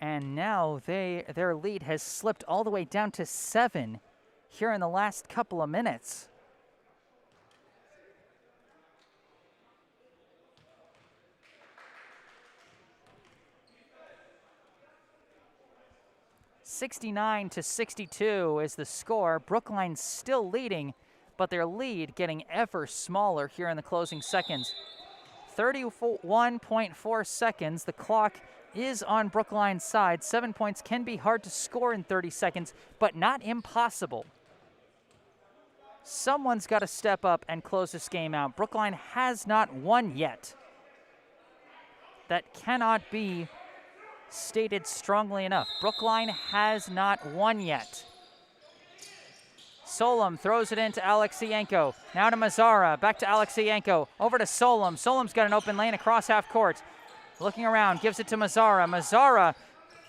And now their lead has slipped all the way down to 7 here in the last couple of minutes. 69-62 is the score. Brookline still leading, but their lead getting ever smaller here in the closing seconds. 31.4 seconds. The clock is on Brookline's side. 7 points can be hard to score in 30 seconds, but not impossible. Someone's got to step up and close this game out. Brookline has not won yet. That cannot be stated strongly enough. Brookline has not won yet. Solom throws it into Alexienko. Now to Mazzara, back to Alexienko, over to Solom. Solom's got an open lane across half court. Looking around, gives it to Mazzara. Mazzara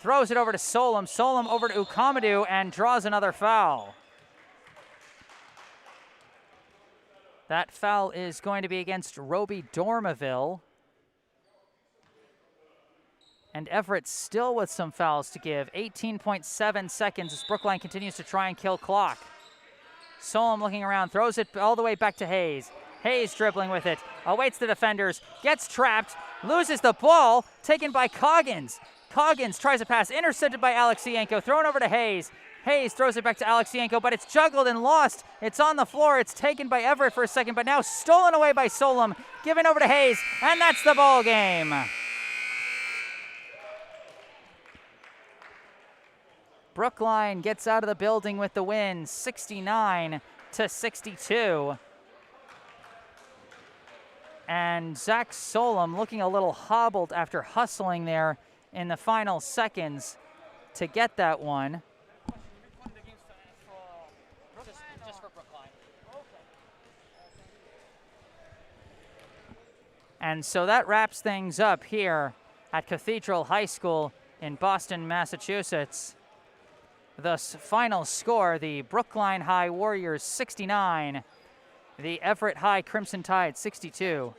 throws it over to Solom. Solom over to Ukamadou and draws another foul. That foul is going to be against Roby Dormaville. And Everett still with some fouls to give. 18.7 seconds as Brookline continues to try and kill clock. Solom looking around, throws it all the way back to Hayes. Hayes dribbling with it, awaits the defenders, gets trapped, loses the ball, taken by Coggins. Coggins tries a pass, intercepted by Alexienko, thrown over to Hayes. Hayes throws it back to Alexienko, but it's juggled and lost. It's on the floor, it's taken by Everett for a second, but now stolen away by Solom, given over to Hayes, and that's the ball game. Brookline gets out of the building with the win, 69-62. And Zach Solom looking a little hobbled after hustling there in the final seconds to get that one. Just for Brookline. And so that wraps things up here at Cathedral High School in Boston, Massachusetts. The final score, the Brookline High Warriors 69, the Everett High Crimson Tide 62.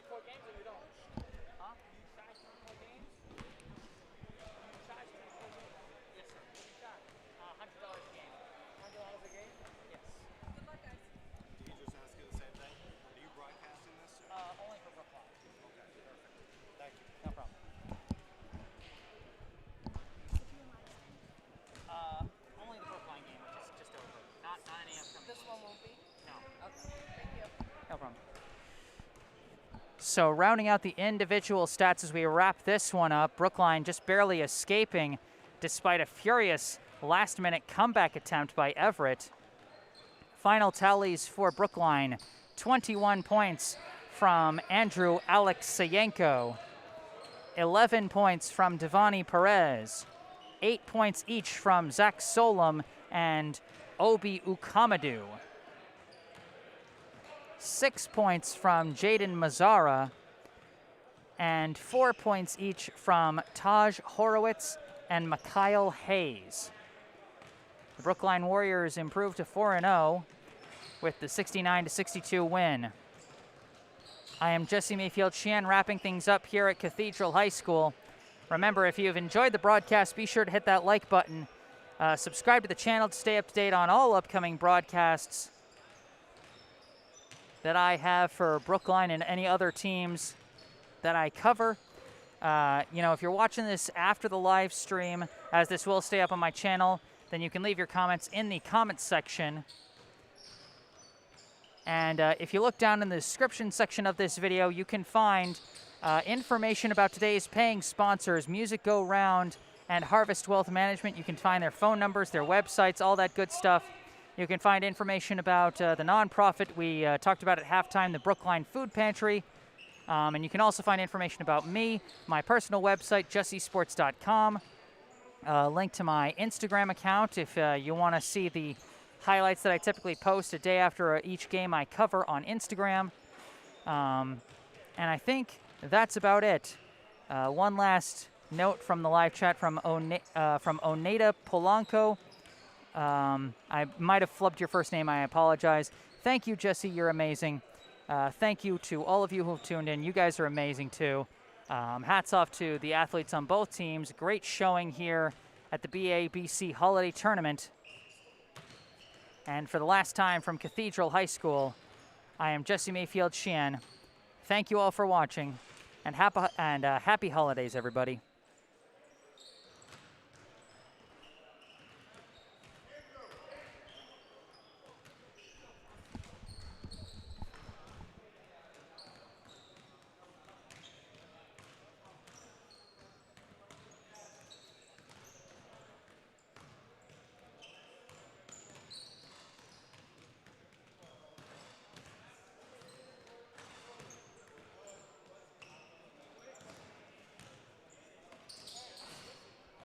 So rounding out the individual stats as we wrap this one up, Brookline just barely escaping despite a furious last-minute comeback attempt by Everett. Final tallies for Brookline, 21 points from Andrew Alexienko, 11 points from Devani Perez, 8 points each from Zach Solom and Obi Ukamadou. 6 points from Jaden Mazzara, and 4 points each from Taj Horowitz and Mikhail Hayes. The Brookline Warriors improved to 4-0 with the 69-62 win. I am Jesse Mayfield-Sheehan, wrapping things up here at Cathedral High School. Remember, if you've enjoyed the broadcast, be sure to hit that like button. Subscribe to the channel to stay up to date on all upcoming broadcasts that I have for Brookline and any other teams that I cover. If you're watching this after the live stream, as this will stay up on my channel, then you can leave your comments in the comments section. And if you look down in the description section of this video, you can find information about today's paying sponsors, Music Go Round and Harvest Wealth Management. You can find their phone numbers, their websites, all that good stuff. You can find information about the nonprofit we talked about at halftime, the Brookline Food Pantry. And you can also find information about me, my personal website, jessesports.com. Link to my Instagram account if you want to see the highlights that I typically post a day after each game I cover on Instagram. And I think that's about it. One last note from the live chat from Oneida Polanco. I might have flubbed your first name. I apologize. Thank you, Jesse. You're amazing. Thank you to all of you who have tuned in. You guys are amazing, too. Hats off to the athletes on both teams. Great showing here at the BABC Holiday Tournament. And for the last time from Cathedral High School, I am Jesse Mayfield-Sheehan. Thank you all for watching, and happy holidays, everybody.